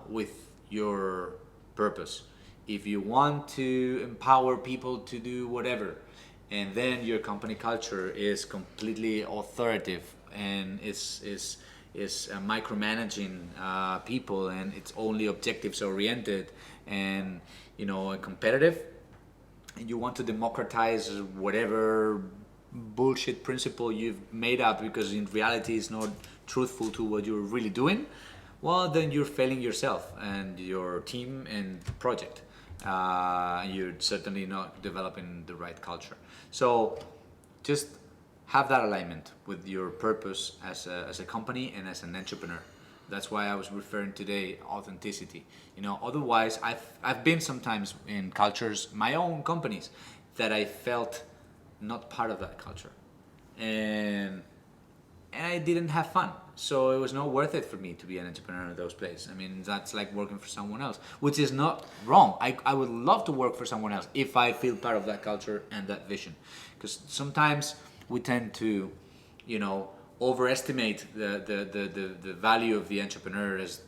with your purpose. If you want to empower people to do whatever, and then your company culture is completely authoritative and is micromanaging people, and it's only objectives oriented and competitive, and you want to democratize whatever bullshit principle you've made up because in reality it's not truthful to what you're really doing, well, then you're failing yourself and your team and project. You're certainly not developing the right culture. So just have that alignment with your purpose as a company and as an entrepreneur. That's why I was referring today authenticity. Otherwise I've been sometimes in cultures, my own companies, that I felt not part of that culture, and I didn't have fun. So it was not worth it for me to be an entrepreneur in those places. I mean, that's like working for someone else, which is not wrong. I would love to work for someone else if I feel part of that culture and that vision. Because sometimes we tend to, overestimate the value of the entrepreneur as,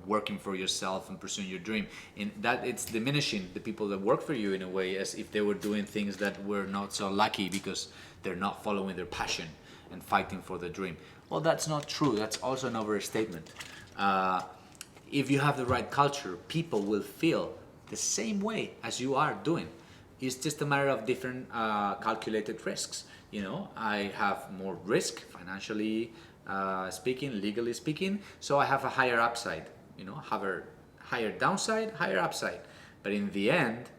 working for yourself and pursuing your dream. And that it's diminishing the people that work for you in a way, as if they were doing things that were not so lucky because they're not following their passion and fighting for the dream. Well, that's not true. That's also an overstatement. If you have the right culture, people will feel the same way as you are doing. It's just a matter of different calculated risks. I have more risk financially speaking, legally speaking, so I have a higher upside. Have a higher downside, higher upside. But in the end,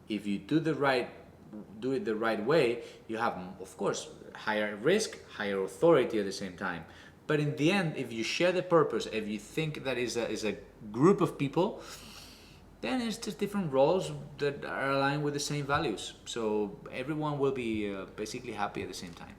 if you do it the right way, you have, of course, higher risk, higher authority at the same time. But in the end, if you share the purpose, if you think that is a group of people, then it's just different roles that are aligned with the same values. So everyone will be basically happy at the same time.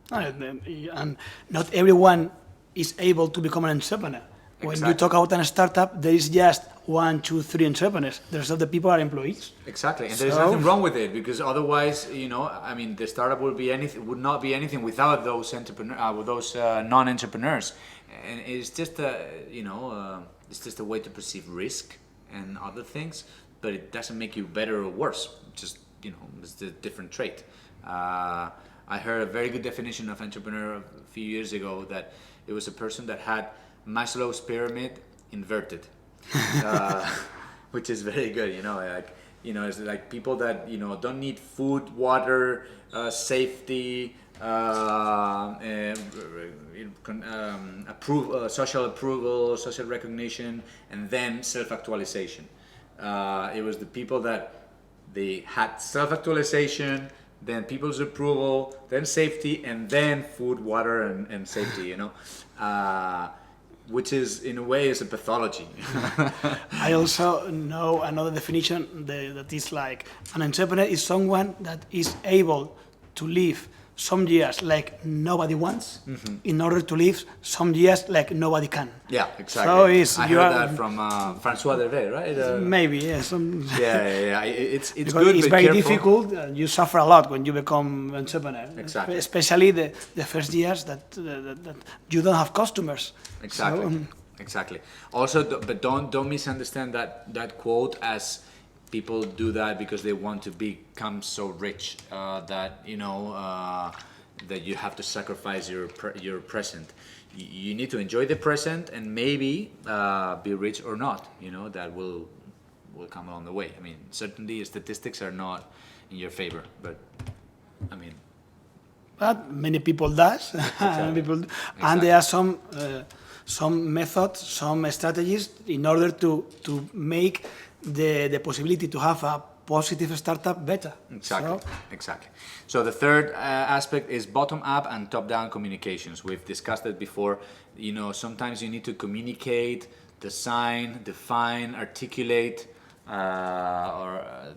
And not everyone is able to become an entrepreneur. When you talk about a startup, there is just 1, 2, 3 entrepreneurs. The rest of the people are employees. Exactly, and there's nothing wrong with it, because otherwise, the startup would not be anything without those non-entrepreneurs. And it's just it's just a way to perceive risk and other things, but it doesn't make you better or worse. Just it's a different trait. I heard a very good definition of entrepreneur a few years ago, that it was a person that had Maslow's pyramid inverted, which is very good. It's like people that don't need food, water, safety, social approval, social recognition, and then self-actualization. It was the people that they had self-actualization, then people's approval, then safety, and then food, water, and safety. Which is, in a way, is a pathology. I also know another definition that is like an entrepreneur is someone that is able to live some years like nobody wants, in order to live some years like nobody can. Yeah, exactly. So I heard that from François Dervais, right? Maybe, yes. Yeah. It's because good, it's but very careful. difficult. You suffer a lot when you become entrepreneur. Exactly. Especially the first years that you don't have customers. Exactly. So, Exactly. Also, but don't misunderstand that quote as people do that because they want to become so rich that that you have to sacrifice your present. You need to enjoy the present and maybe be rich or not. That will will come along the way. I mean, certainly statistics are not in your favor, but I mean, But many people does, many people, and there are some methods, some strategies in order to make the possibility to have a positive startup better. exactly, So, exactly. So the third aspect is bottom-up and top-down communications. We've discussed it before. You know, sometimes you need to communicate, design, define, articulate,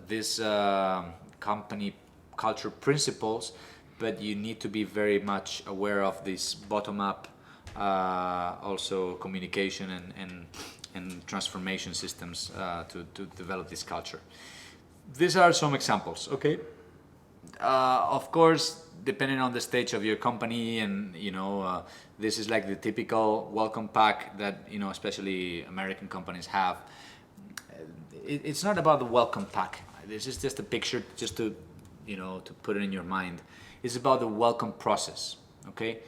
this company culture principles, but you need to be very much aware of this bottom-up also communication and transformation systems to develop this culture. These are some examples, okay? Of course, depending on the stage of your company, and this is like the typical welcome pack that especially American companies have. It's not about the welcome pack. This is just a picture, just to to put it in your mind. It's about the welcome process, okay?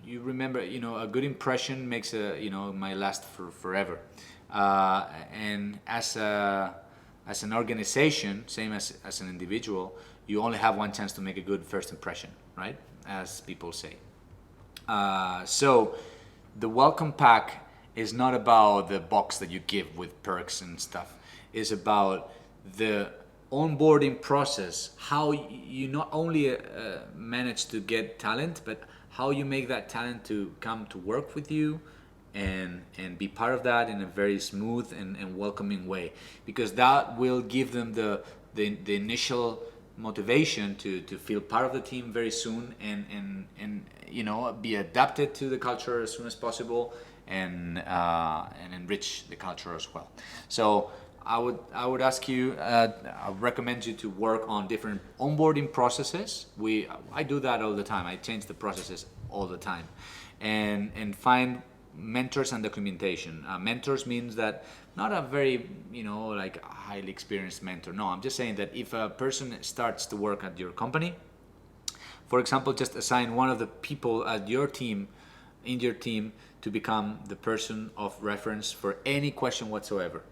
You remember, a good impression makes might last forever. And as an organization, same as an individual, you only have one chance to make a good first impression, right? As people say. So the welcome pack is not about the box that you give with perks and stuff. It's about the onboarding process, how you not only manage to get talent, but how you make that talent to come to work with you and be part of that in a very smooth and welcoming way, because that will give them the initial motivation to feel part of the team very soon and be adapted to the culture as soon as possible and enrich the culture as well. So I would ask you, I recommend you to work on different onboarding processes. I do that all the time. I change the processes all the time, and find mentors and documentation. Mentors means that not a very like highly experienced mentor. No, I'm just saying that if a person starts to work at your company, for example, just assign one of the people at your team, in your team, to become the person of reference for any question whatsoever.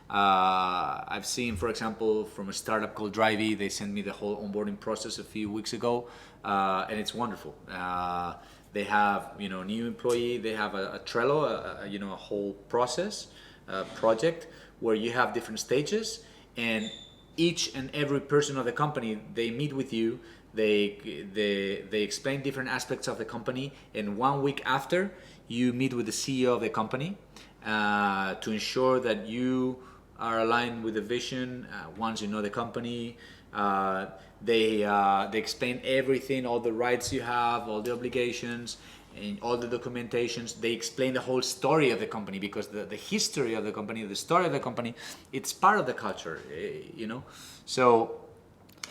I've seen, for example, from a startup called Drivey, they sent me the whole onboarding process a few weeks ago, and it's wonderful. They have, new employee. They have a Trello, a whole process, project where you have different stages, and each and every person of the company, they meet with you. They explain different aspects of the company, and 1 week after, you meet with the CEO of the company to ensure that you are aligned with the vision. Once you know the company, they explain everything, all the rights you have, all the obligations, and all the documentations. They explain the whole story of the company, because the history of the company, the story of the company, it's part of the culture, So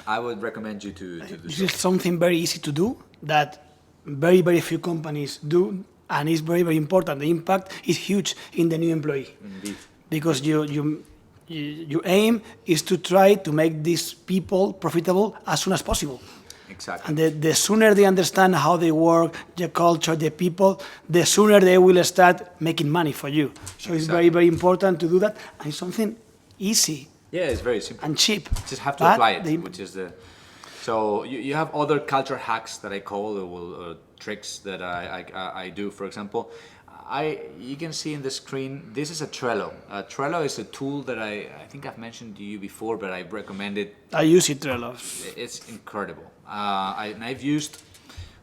I would recommend you to do this so. is something very easy to do that very, very few companies do, and it's very, very important. The impact is huge in the new employee. Indeed. Because your aim is to try to make these people profitable as soon as possible. Exactly. And the sooner they understand how they work, the culture, the people, the sooner they will start making money for you. So it's very, very important to do that, and it's something easy. Yeah, it's very simple. And cheap. Just have to apply it, which is the. So you have other culture hacks that I call, or tricks that I do. For example, you can see in the screen, this is a Trello. Trello is a tool that I think I've mentioned to you before, but I recommend it. I use it, Trello. It's incredible. I've used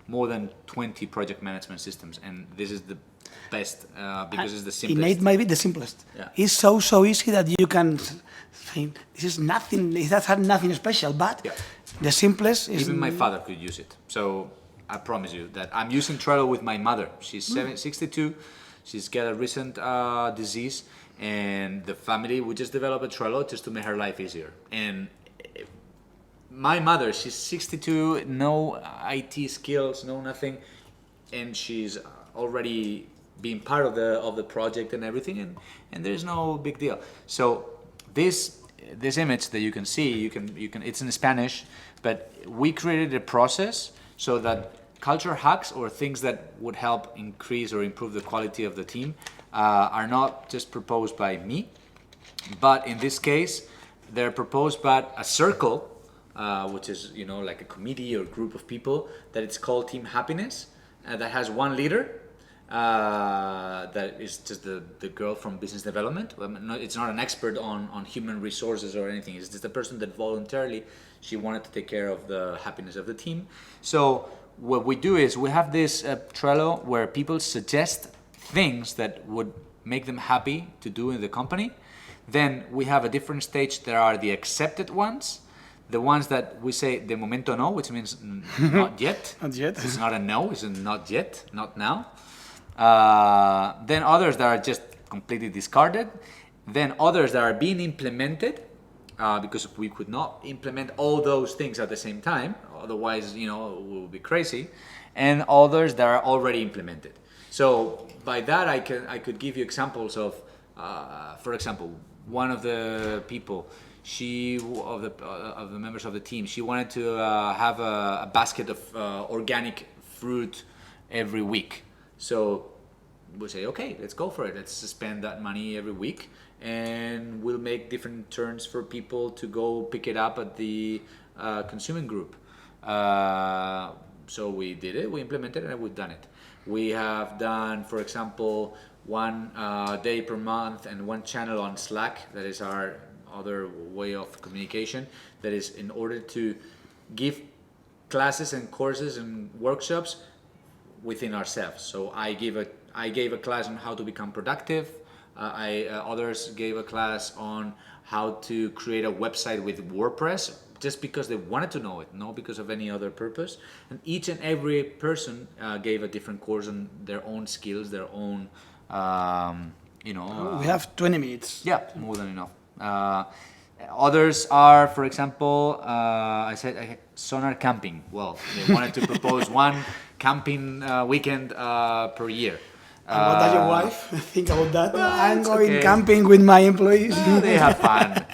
more than 20 project management systems, and this is the best because it's the simplest. Innate might be the simplest. Yeah. It's so easy that you can think this is nothing. It has had nothing special, but Yeah. the simplest is. Even my father could use it. So I promise you that I'm using Trello with my mother. She's 62. She's got a recent disease, and the family, we just developed a Trello just to make her life easier. And my mother, she's 62, no IT skills, no nothing, and she's already being part of the project and everything, and there's no big deal. So this image that you can see, you can it's in Spanish, but we created a process so that culture hacks or things that would help increase or improve the quality of the team are not just proposed by me, But in this case, they're proposed by a circle, which is, you know, like a committee or group of people, that it's called Team Happiness, that has one leader, that is just the girl from business development. It's not an expert on human resources or anything. It's just a person that voluntarily, she wanted to take care of the happiness of the team. So what we do is we have this Trello where people suggest things that would make them happy to do in the company. Then we have a different stage. There are the accepted ones, the ones that we say de momento no, which means not yet. Not yet. It's not a no, it's a not yet, not now. Then others that are just completely discarded. Then others that are being implemented, because we could not implement all those things at the same time. Otherwise, you know, we would be crazy. And others that are already implemented. So by that, I could give you examples of, for example, one of the people, of the members of the team, she wanted to have a basket of organic fruit every week. So we'll say, okay, let's go for it. Let's spend that money every week, and we'll make different turns for people to go pick it up at the consuming group. So we did it, we implemented it, and we've done it. We have done, for example, one day per month and one channel on Slack. That is our other way of communication. That is in order to give classes and courses and workshops within ourselves. So I gave a class on how to become productive. Others gave a class on how to create a website with WordPress, just because they wanted to know it, not because of any other purpose. And each and every person gave a different course on their own skills, their own, We have 20 minutes. Yeah, more than enough. Others are, for example, I said sonar camping. Well, they wanted to propose one camping weekend per year. And what does your wife think about that? Well, I'm it's going okay. camping with my employees. They have fun.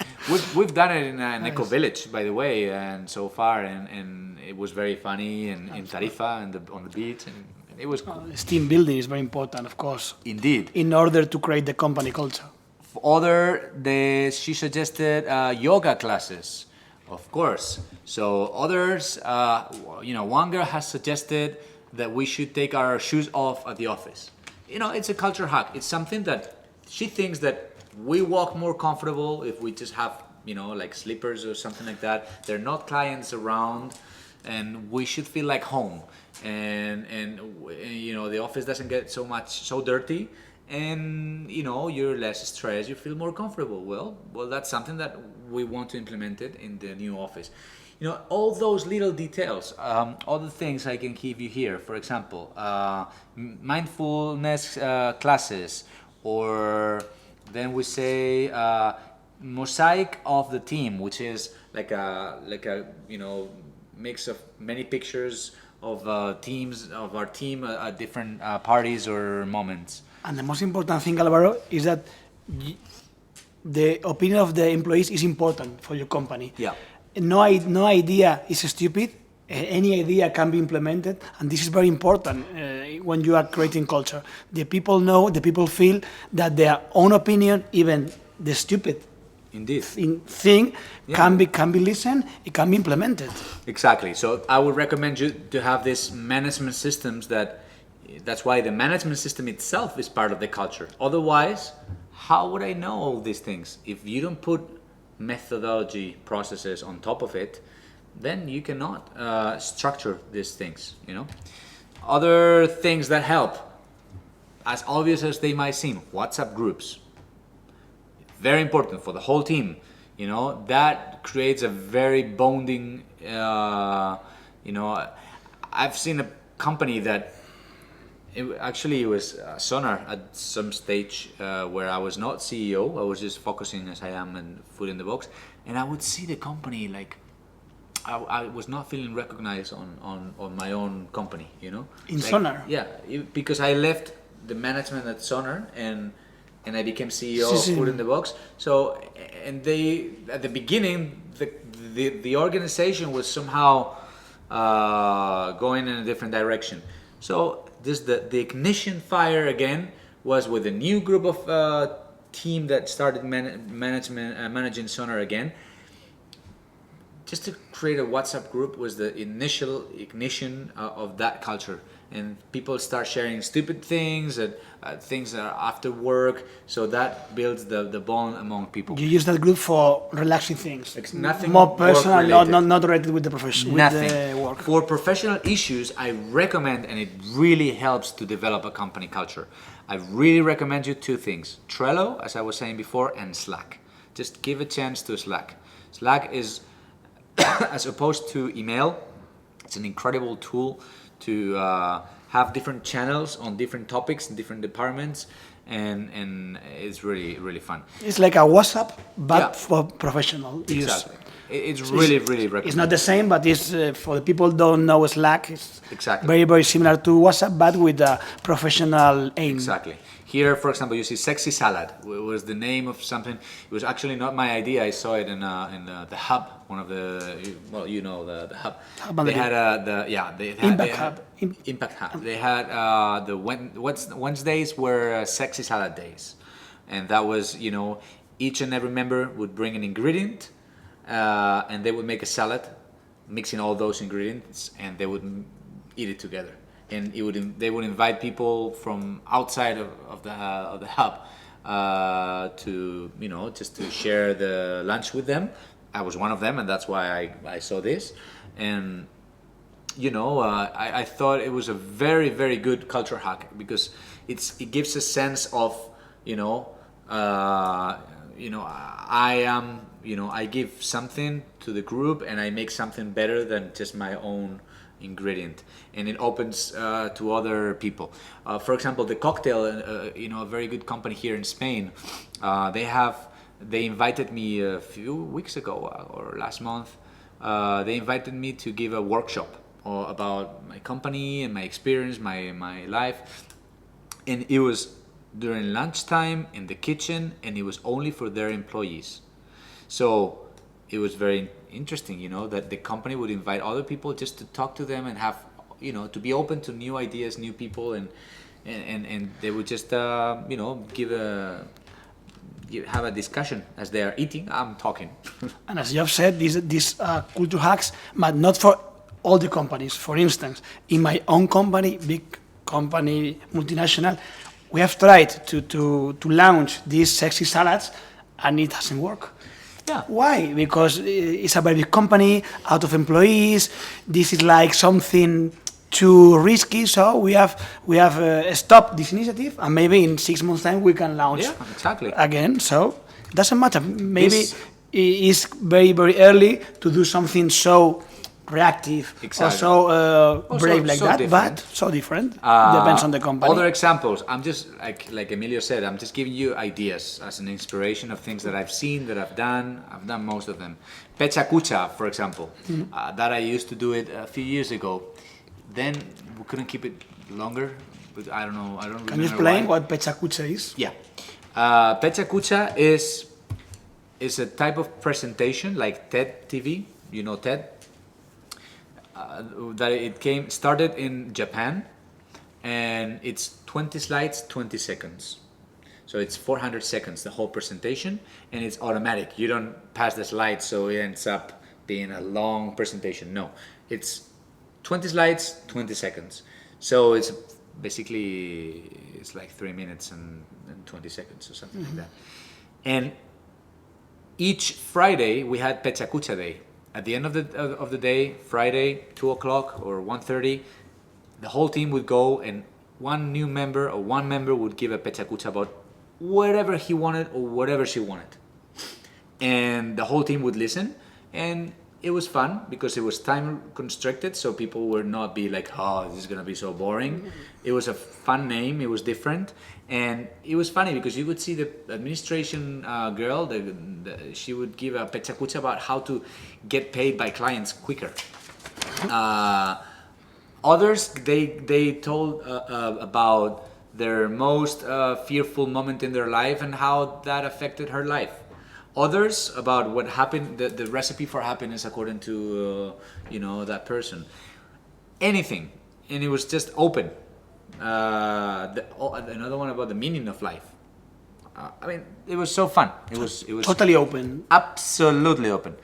We've done it in an eco village, by the way, and so far, and it was very funny, and in Tarifa and on the beach, and it was cool. Team building is very important, of course, Indeed. in order to create the company culture. She suggested yoga classes, of course. So others, one girl has suggested that we should take our shoes off at the office. You know, it's a culture hack. It's something that she thinks that we walk more comfortable if we just have, like slippers or something like that. There are not clients around, and we should feel like home. And the office doesn't get so dirty, and you're less stressed. You feel more comfortable. Well, that's something that we want to implement it in the new office. All those little details, all the things I can give you here. For example, mindfulness classes, or then we say mosaic of the team, which is like a mix of many pictures of our team at different parties or moments. And the most important thing, Alvaro, is that the opinion of the employees is important for your company. Yeah. No idea is stupid. Any idea can be implemented, and this is very important when you are creating culture. The people know, the people feel that their own opinion, even the stupid Indeed. thing, can be listened. It can be implemented. Exactly. So I would recommend you to have these management systems. That's why the management system itself is part of the culture. Otherwise, how would I know all these things if you don't put methodology processes on top of it? Then you cannot structure these things. Other things that help, as obvious as they might seem, WhatsApp groups. Very important for the whole team. That creates a very bonding. I've seen a company that it was Sonar at some stage where I was not CEO. I was just focusing as I am in food in the box, and I would see the company like I was not feeling recognized on my own company. In Sonar. Yeah, because I left the management at Sonar and I became CEO of Food in the Box. So, and they at the beginning the organization was somehow going in a different direction. So the ignition fire again was with a new group of team that started managing Sonar again, just to create a WhatsApp group was the initial ignition of that culture. And people start sharing stupid things and things that are after work. So that builds the bond among people. You use that group for relaxing things. Nothing more personal, work-related. not related with the profession, Nothing. with the work. For professional issues, I recommend, and it really helps to develop a company culture. I really recommend you two things: Trello, as I was saying before, and Slack. Just give a chance to Slack. Slack is, as opposed to email, it's an incredible tool to have different channels on different topics in different departments, and it's really fun. It's like a WhatsApp, but Yeah. for professional use. Exactly. It's really recommended. It's not the same, but it's for the people who don't know Slack. It's Exactly. very similar to WhatsApp, but with a professional aim. Exactly. Here, for example, you see Sexy Salad. It was the name of something. It was actually not my idea. I saw it in the Hub, one of the, well, you know, the Hub. They had Impact Hub. Impact Hub. They had Wednesdays were Sexy Salad days, and that was, you know, each and every member would bring an ingredient, and they would make a salad, mixing all those ingredients, and they would eat it together. And they would invite people from outside of the hub to, you know, just to share the lunch with them. I was one of them, and that's why I saw this. And you know, I thought it was a very good culture hack, because it gives a sense of, you know, I give something to the group, and I make something better than just my own ingredient, and it opens to other people. For example, the cocktail, you know, a very good company here in Spain, they invited me a few weeks ago or last month. They invited me to give a workshop about my company and my experience, my life, and it was during lunchtime in the kitchen, and it was only for their employees. So it was very interesting, you know, that the company would invite other people just to talk to them and have, you know, to be open to new ideas, new people, and they would just, you know, have a discussion as they are eating. I'm talking. And as you have said, these culture hacks, but not for all the companies. For instance, in my own company, big company, multinational, we have tried to launch these sexy salads, and it doesn't work. Yeah. Why? Because it's a very big company, out of employees. This is like something too risky. So we have stopped this initiative, and maybe in 6 months' time we can launch again. So it doesn't matter. Maybe it's very early to do something so reactive or so brave like that, different. But so different. Depends on the company. Other examples, I'm just like Emilio said, I'm just giving you ideas as an inspiration of things that I've seen, that I've done most of them. Pecha Kucha, for example, that I used to do it a few years ago. Then we couldn't keep it longer, but I don't know, I don't remember. Can you explain what Pecha Kucha is? Yeah. Pecha Kucha is a type of presentation like TED TV, you know TED? That it started in Japan, and it's 20 slides, 20 seconds. So it's 400 seconds, the whole presentation, and it's automatic. You don't pass the slides, so it ends up being a long presentation. No, it's 20 slides, 20 seconds. So it's basically, it's like 3 minutes and 20 seconds or something like that. And each Friday we had Pecha Kucha Day. At the end of the day, Friday, 2 o'clock or 1:30, the whole team would go, and one new member or one member would give a Pecha Kucha about whatever he wanted or whatever she wanted. And the whole team would listen, and it was fun because it was time constricted, so people would not be like, oh, this is going to be so boring. It was a fun name, it was different, and it was funny because you would see the administration girl, she would give a Pecha Kucha about how to get paid by clients quicker. Others, they told about their most fearful moment in their life and how that affected her life. Others about what happened, the recipe for happiness according to that person. Anything, and it was just open. Another one about the meaning of life. I mean, it was so fun. It was Totally open. absolutely open.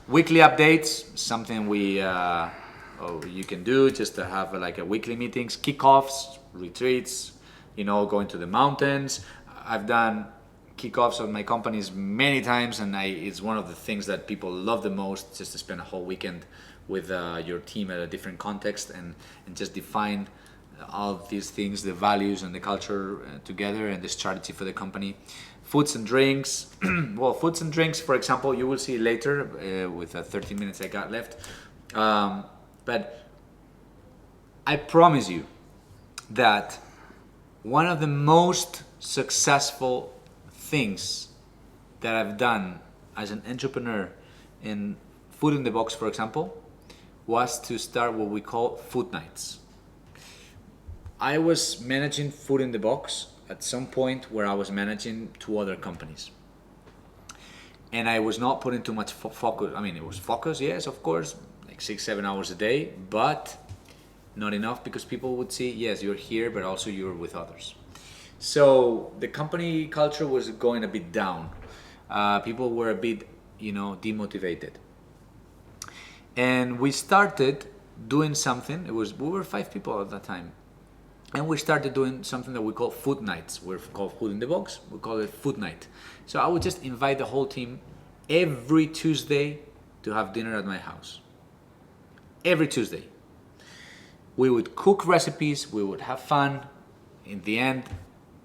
Weekly updates, something you can do just to have like a weekly meetings, kickoffs, retreats, going to the mountains. I've done kickoffs of my companies many times, and it's one of the things that people love the most, just to spend a whole weekend with your team at a different context and just define all of these things, the values and the culture together, and the strategy for the company. Foods and drinks. Well, foods and drinks, for example, you will see later with the 13 minutes I got left. But I promise you that one of the most successful things that I've done as an entrepreneur in Food in the Box, for example, was to start what we call food nights. I was managing Food in the Box at some point where I was managing 2 other companies. And I was not putting too much focus. I mean, it was focus, yes, of course, like 6-7 hours a day, but not enough, because people would see, yes, you're here, but also you're with others. So the company culture was going a bit down. People were a bit, demotivated. And we started doing something. We were 5 people at that time. And we started doing something that we call food nights. We're called Food in the Box. We call it food night. So I would just invite the whole team every Tuesday to have dinner at my house. Every Tuesday. We would cook recipes. We would have fun. In the end,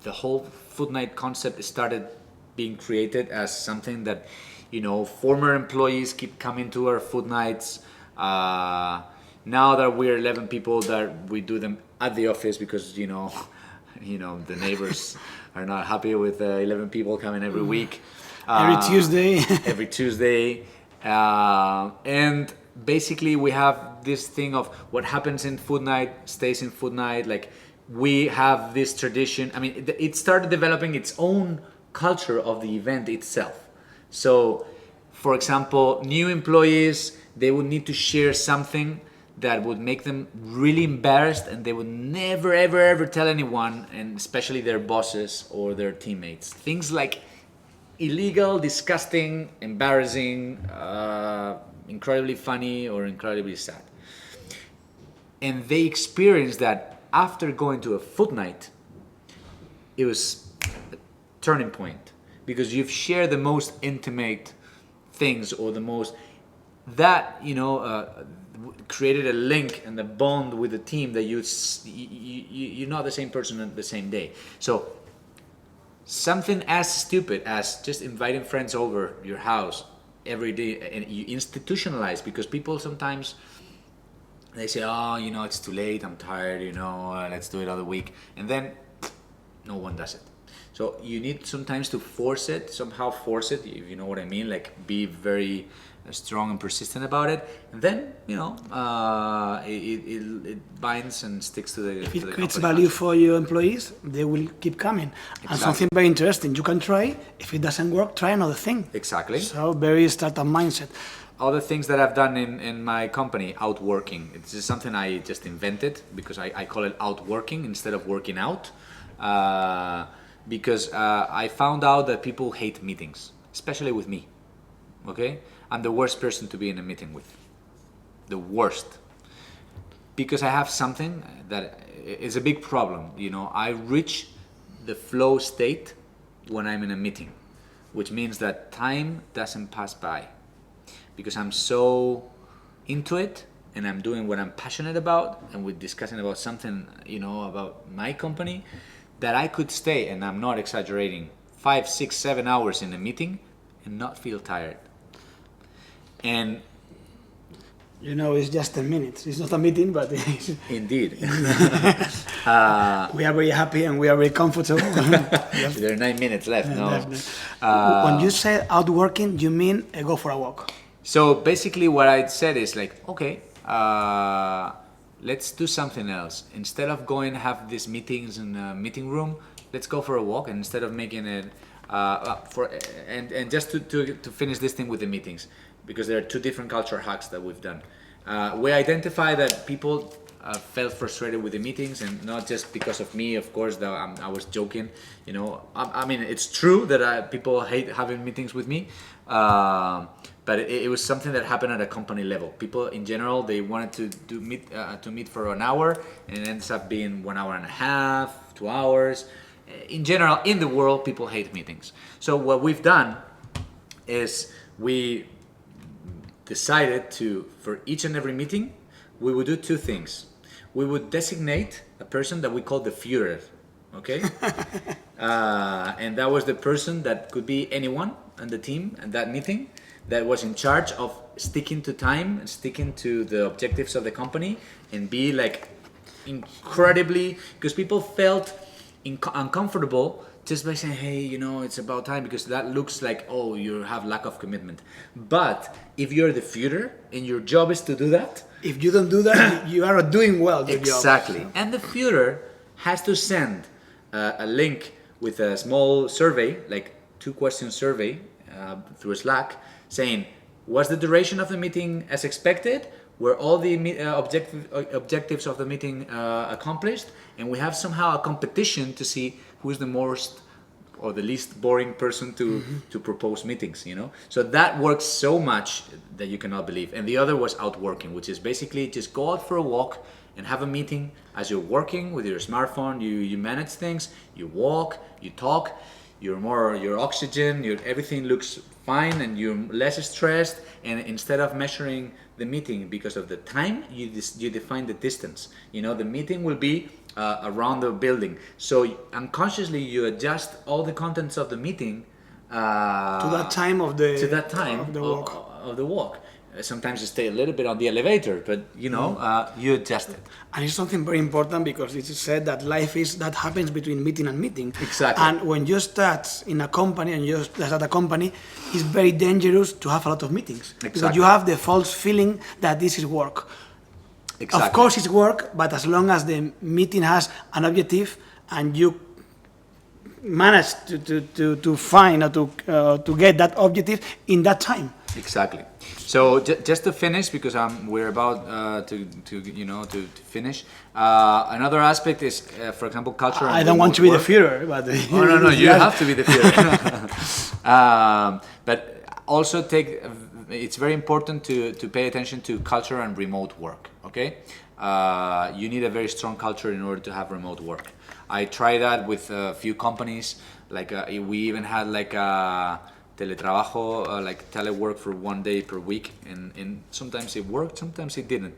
the whole food night concept started being created as something that, former employees keep coming to our food nights. Now that we're 11 people, that we do them at the office because, the neighbors are not happy with 11 people coming every week. Every Tuesday. Every Tuesday. And basically we have this thing of what happens in food night stays in food night. Like, we have this tradition. I mean, it started developing its own culture of the event itself. So, for example, new employees, they would need to share something that would make them really embarrassed, and they would never, ever, ever tell anyone, and especially their bosses or their teammates. Things like illegal, disgusting, embarrassing, incredibly funny, or incredibly sad. And they experienced that after going to a food night. It was a turning point, because you've shared the most intimate things, or the most that created a link and a bond with the team that you're not the same person on the same day. So something as stupid as just inviting friends over your house every day, and you institutionalize, because people sometimes they say, it's too late, I'm tired, let's do it other week, and then no one does it. So you need sometimes to somehow force it, if you know what I mean, like be very strong and persistent about it, and then it binds and sticks to the. If it creates value for your employees, they will keep coming. Exactly. And something very interesting, you can try. If it doesn't work, try another thing. Exactly. So very startup mindset. Other things that I've done in my company, outworking. It's just something I just invented, because I call it outworking instead of working out. Because I found out that people hate meetings, especially with me. Okay? I'm the worst person to be in a meeting with. The worst. Because I have something that is a big problem. I reach the flow state when I'm in a meeting, which means that time doesn't pass by. Because I'm so into it, and I'm doing what I'm passionate about, and we're discussing about something, about my company, that I could stay, and I'm not exaggerating, 5, 6, 7 hours in a meeting and not feel tired. And it's just 10 minutes. It's not a meeting, but it's indeed. we are very happy and we are very comfortable. There are 9 minutes left. No. When you say outworking, you mean go for a walk? So basically what I said is like, okay, let's do something else. Instead of going and have these meetings in a meeting room, let's go for a walk. And instead of making it and just to finish this thing with the meetings, because there are 2 different culture hacks that we've done. We identify that people felt frustrated with the meetings, and not just because of me, of course. Though I was joking, you know. I mean, it's true that people hate having meetings with me, but it was something that happened at a company level. People in general, they wanted to meet for an hour, and it ends up being 1 hour and a half, 2 hours. In general, in the world, people hate meetings. So what we've done is we decided to, for each and every meeting, we would do two things. We would designate a person that we call the Führer, okay? And that was the person that could be anyone on the team and that meeting that was in charge of sticking to time and sticking to the objectives of the company and be like incredibly, because people felt uncomfortable just by saying, hey, you know, it's about time, because that looks like, oh, you have lack of commitment. But if you're the Führer and your job is to do that, if you don't do that, you are not doing well the exactly. job. And the Führer has to send a link with a small survey, like 2-question survey through Slack, saying, was the duration of the meeting as expected? Were all the objectives of the meeting accomplished? And we have somehow a competition to see who's the most or the least boring person to propose meetings, you know? So that works so much that you cannot believe. And the other was outworking, which is basically just go out for a walk and have a meeting as you're working with your smartphone. You manage things, you walk, you talk, your oxygen, everything looks fine, and you're less stressed. And instead of measuring the meeting because of the time, you define the distance. You know, the meeting will be around the building, so unconsciously you adjust all the contents of the meeting to that time of the walk. Of the walk. Sometimes you stay a little bit on the elevator, but you know, you adjust it. And it's something very important, because it is said that that happens between meeting and meeting. Exactly. And when you start in a company and you start a company, it's very dangerous to have a lot of meetings. Exactly. Because you have the false feeling that this is work. Exactly. Of course it's work, but as long as the meeting has an objective and you manage to find or to get that objective in that time. Exactly. So just to finish, because we're about to finish. Another aspect is, for example, culture. I don't want to be the Führer, but oh no, you have to be the Führer. But also it's very important to pay attention to culture and remote work. Okay, you need a very strong culture in order to have remote work. I tried that with a few companies. Like we even had like a teletrabajo, like telework for 1 day per week, and sometimes it worked, sometimes it didn't.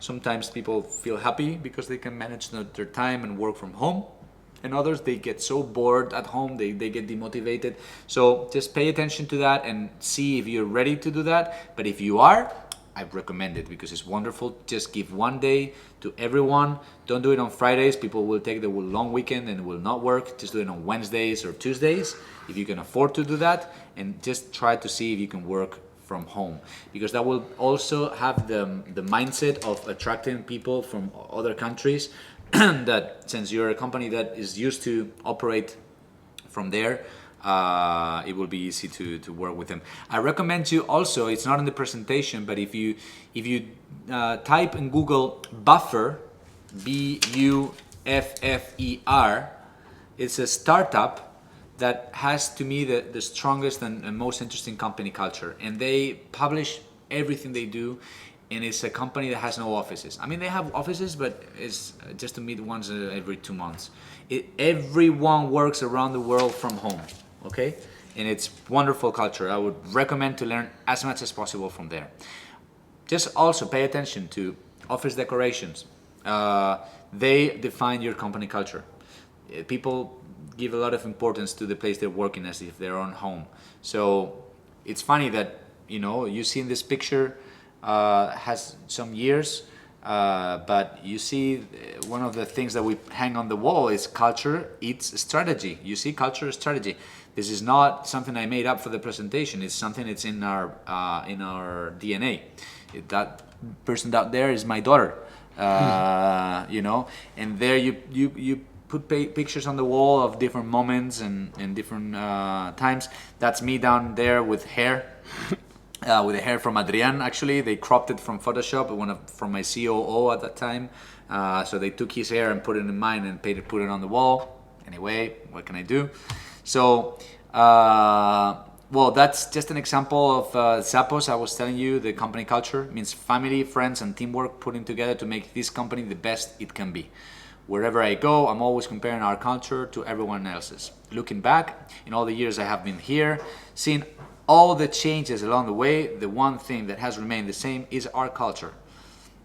Sometimes people feel happy because they can manage their time and work from home, and others, they get so bored at home, they get demotivated. So just pay attention to that and see if you're ready to do that. But if you are, I recommend it because it's wonderful. Just give 1 day to everyone. Don't do it on Fridays. People will take the long weekend and it will not work. Just do it on Wednesdays or Tuesdays if you can afford to do that, and just try to see if you can work from home, because that will also have the mindset of attracting people from other countries that, since you're a company that is used to operate from there, it will be easy to work with them. I recommend you also, it's not in the presentation, but if you type in Google Buffer, Buffer, it's a startup that has, to me, the strongest and most interesting company culture, and they publish everything they do. And it's a company that has no offices. I mean, they have offices, but it's just to meet once every 2 months. Everyone works around the world from home, okay? And it's wonderful culture. I would recommend to learn as much as possible from there. Just also pay attention to office decorations. They define your company culture. People give a lot of importance to the place they're working as if their own home. So it's funny that, you see in this picture, has some years, but you see one of the things that we hang on the wall is culture eats strategy. You see, culture is strategy. This is not something I made up for the presentation. It's something that's in our DNA. That person out there is my daughter, and there you put pictures on the wall of different moments and different times. That's me down there with hair. with the hair from Adrian. Actually, they cropped it from Photoshop, from my COO at that time. So they took his hair and put it in mine and put it on the wall. Anyway, what can I do? So, well, that's just an example of Zappos. I was telling you, the company culture means family, friends, and teamwork putting together to make this company the best it can be. Wherever I go, I'm always comparing our culture to everyone else's. Looking back, in all the years I have been here, seeing all the changes along the way, the one thing that has remained the same is our culture.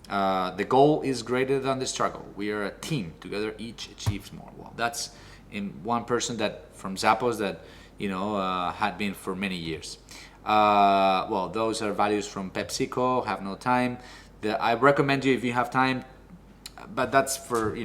The goal is greater than the struggle. We are a team. Together, each achieves more. Well, that's in one person that from Zappos that had been for many years. Well, those are values from PepsiCo. Have no time. I recommend you if you have time, but that's for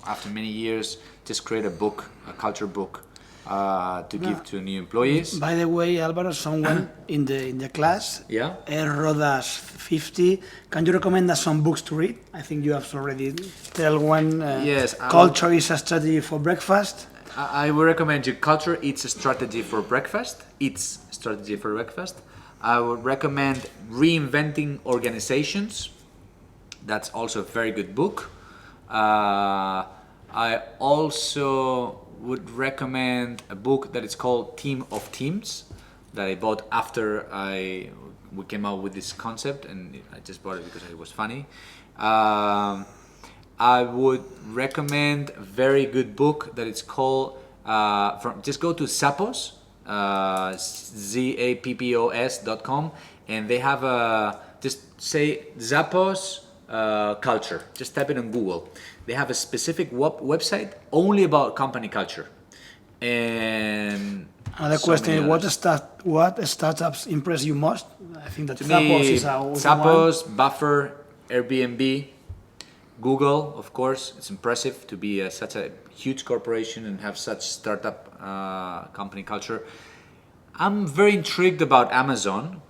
after many years, just create a book, a culture book. To give to new employees. By the way, Alvaro, someone in the class, Rodas 50, can you recommend us some books to read? I think you have already tell one. Yes. Culture is a strategy for breakfast. I would recommend you Culture, It's a Strategy for Breakfast. It's Strategy for Breakfast. I would recommend Reinventing Organizations. That's also a very good book. I also would recommend a book that is called Team of Teams that I bought after we came out with this concept, and I just bought it because it was funny. I would recommend a very good book that it's called just go to Zappos, zappos.com, and they have just say Zappos culture. Just type it on Google. They have a specific website only about company culture. And another question is, what startups impress you most? I think that Zappos, Buffer, Airbnb, Google, of course. It's impressive to be such a huge corporation and have such startup company culture. I'm very intrigued about Amazon.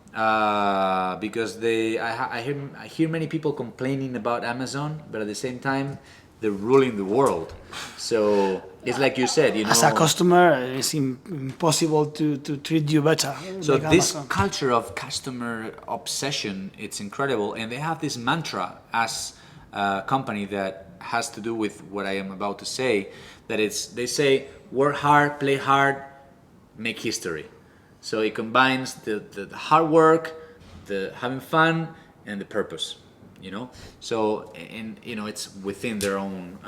Because I hear many people complaining about Amazon, but at the same time, they're ruling the world. So it's like you said, as a customer, it's impossible to treat you better. So like this Amazon. culture of customer obsession, it's incredible, and they have this mantra as a company that has to do with what I am about to say. They say work hard, play hard, make history. So it combines the hard work, the having fun, and the purpose, So, and it's within their own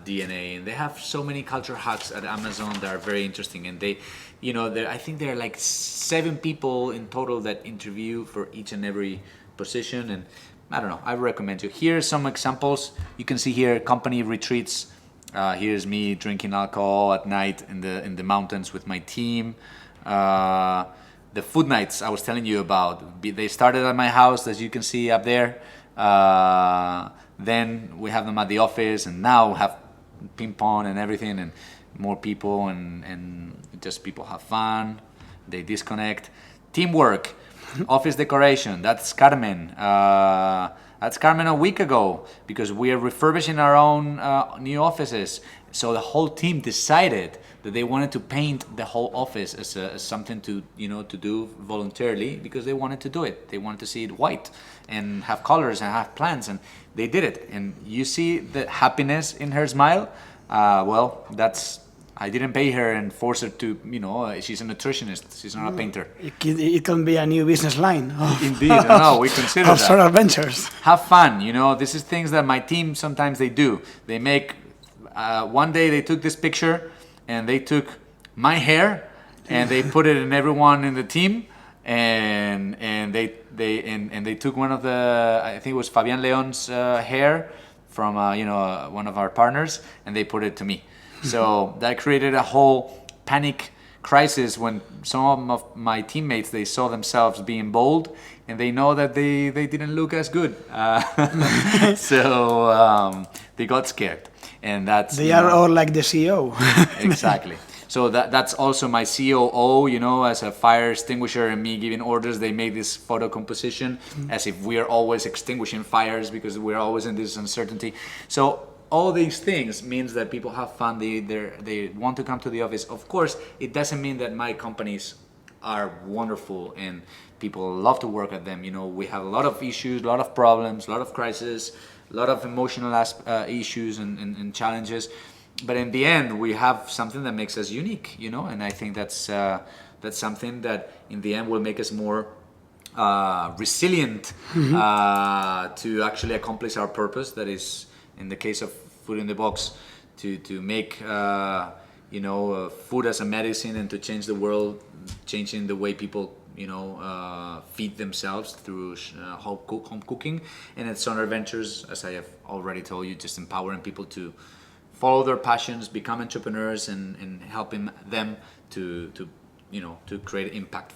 DNA, and they have so many culture hacks at Amazon that are very interesting. And they, I think there are like 7 people in total that interview for each and every position. And I don't know, I recommend you. Here are some examples. You can see here company retreats. Here's me drinking alcohol at night in the mountains with my team. The food nights I was telling you about, they started at my house, as you can see up there. Then we have them at the office, and now we have ping pong and everything, and more people, and just people have fun. They disconnect. Teamwork, office decoration. That's Carmen. That's Carmen a week ago, because we are refurbishing our own new offices. So the whole team decided that they wanted to paint the whole office as something to do voluntarily, because they wanted to do it. They wanted to see it white and have colors and have plants, and they did it. And you see the happiness in her smile. Well, I didn't pay her and force her to, she's a nutritionist. She's not a painter. It can be a new business line. Indeed, no, we consider that. Sort of ventures. Have fun, This is things that my team sometimes they do. They make. One day they took this picture, and they took my hair, and they put it in everyone in the team, and they took one of the, I think it was Fabian Leon's hair from one of our partners, and they put it to me. So that created a whole panic crisis when some of my teammates, they saw themselves being bold, and they know that they didn't look as good. So they got scared. And they are all like the CEO. Exactly. So that's also my COO, as a fire extinguisher, and me giving orders. They make this photo composition as if we are always extinguishing fires, because we're always in this uncertainty. So all these things means that people have fun. They want to come to the office. Of course, it doesn't mean that my companies are wonderful and people love to work at them. You know, we have a lot of issues, a lot of problems, a lot of crises, a lot of emotional issues and challenges. But in the end, we have something that makes us unique, you know, and I think that's something that in the end will make us more resilient to actually accomplish our purpose. That is, in the case of Food in the Box, to make food as a medicine and to change the world, changing the way people feed themselves through home cooking. And at Sonar Ventures, as I have already told you, just empowering people to follow their passions, become entrepreneurs, and helping them to create impact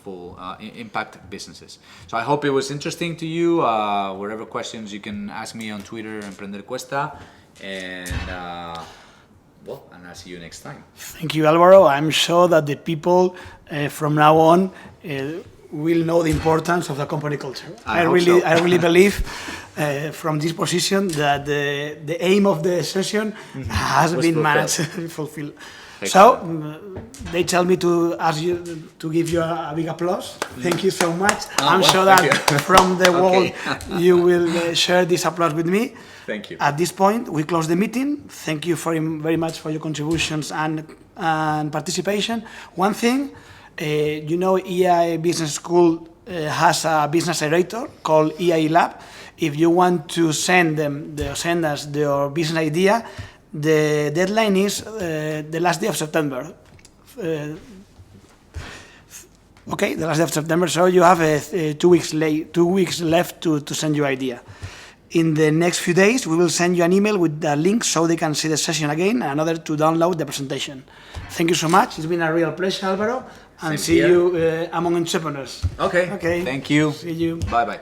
businesses. So I hope it was interesting to you. Whatever questions, you can ask me on Twitter, Emprender Cuesta, and I'll see you next time. Thank you, Alvaro. I'm sure that the people from now on will know the importance of the company culture. I really believe from this position that the aim of the session has been managed to fulfill. So they tell me to ask you to give you a big applause. Thank you so much. I'm sure that from the world you will share this applause with me. Thank you. At this point, we close the meeting. Thank you very much for your contributions and participation. One thing, EAE Business School has a business accelerator called EAE Lab. If you want to send us your business idea, the deadline is the last day of September. The last day of September. So you have 2 weeks left to send your idea. In the next few days, we will send you an email with the link so they can see the session again and another to download the presentation. Thank you so much. It's been a real pleasure, Alvaro. And see you among entrepreneurs. Okay. Thank you. See you. Bye-bye.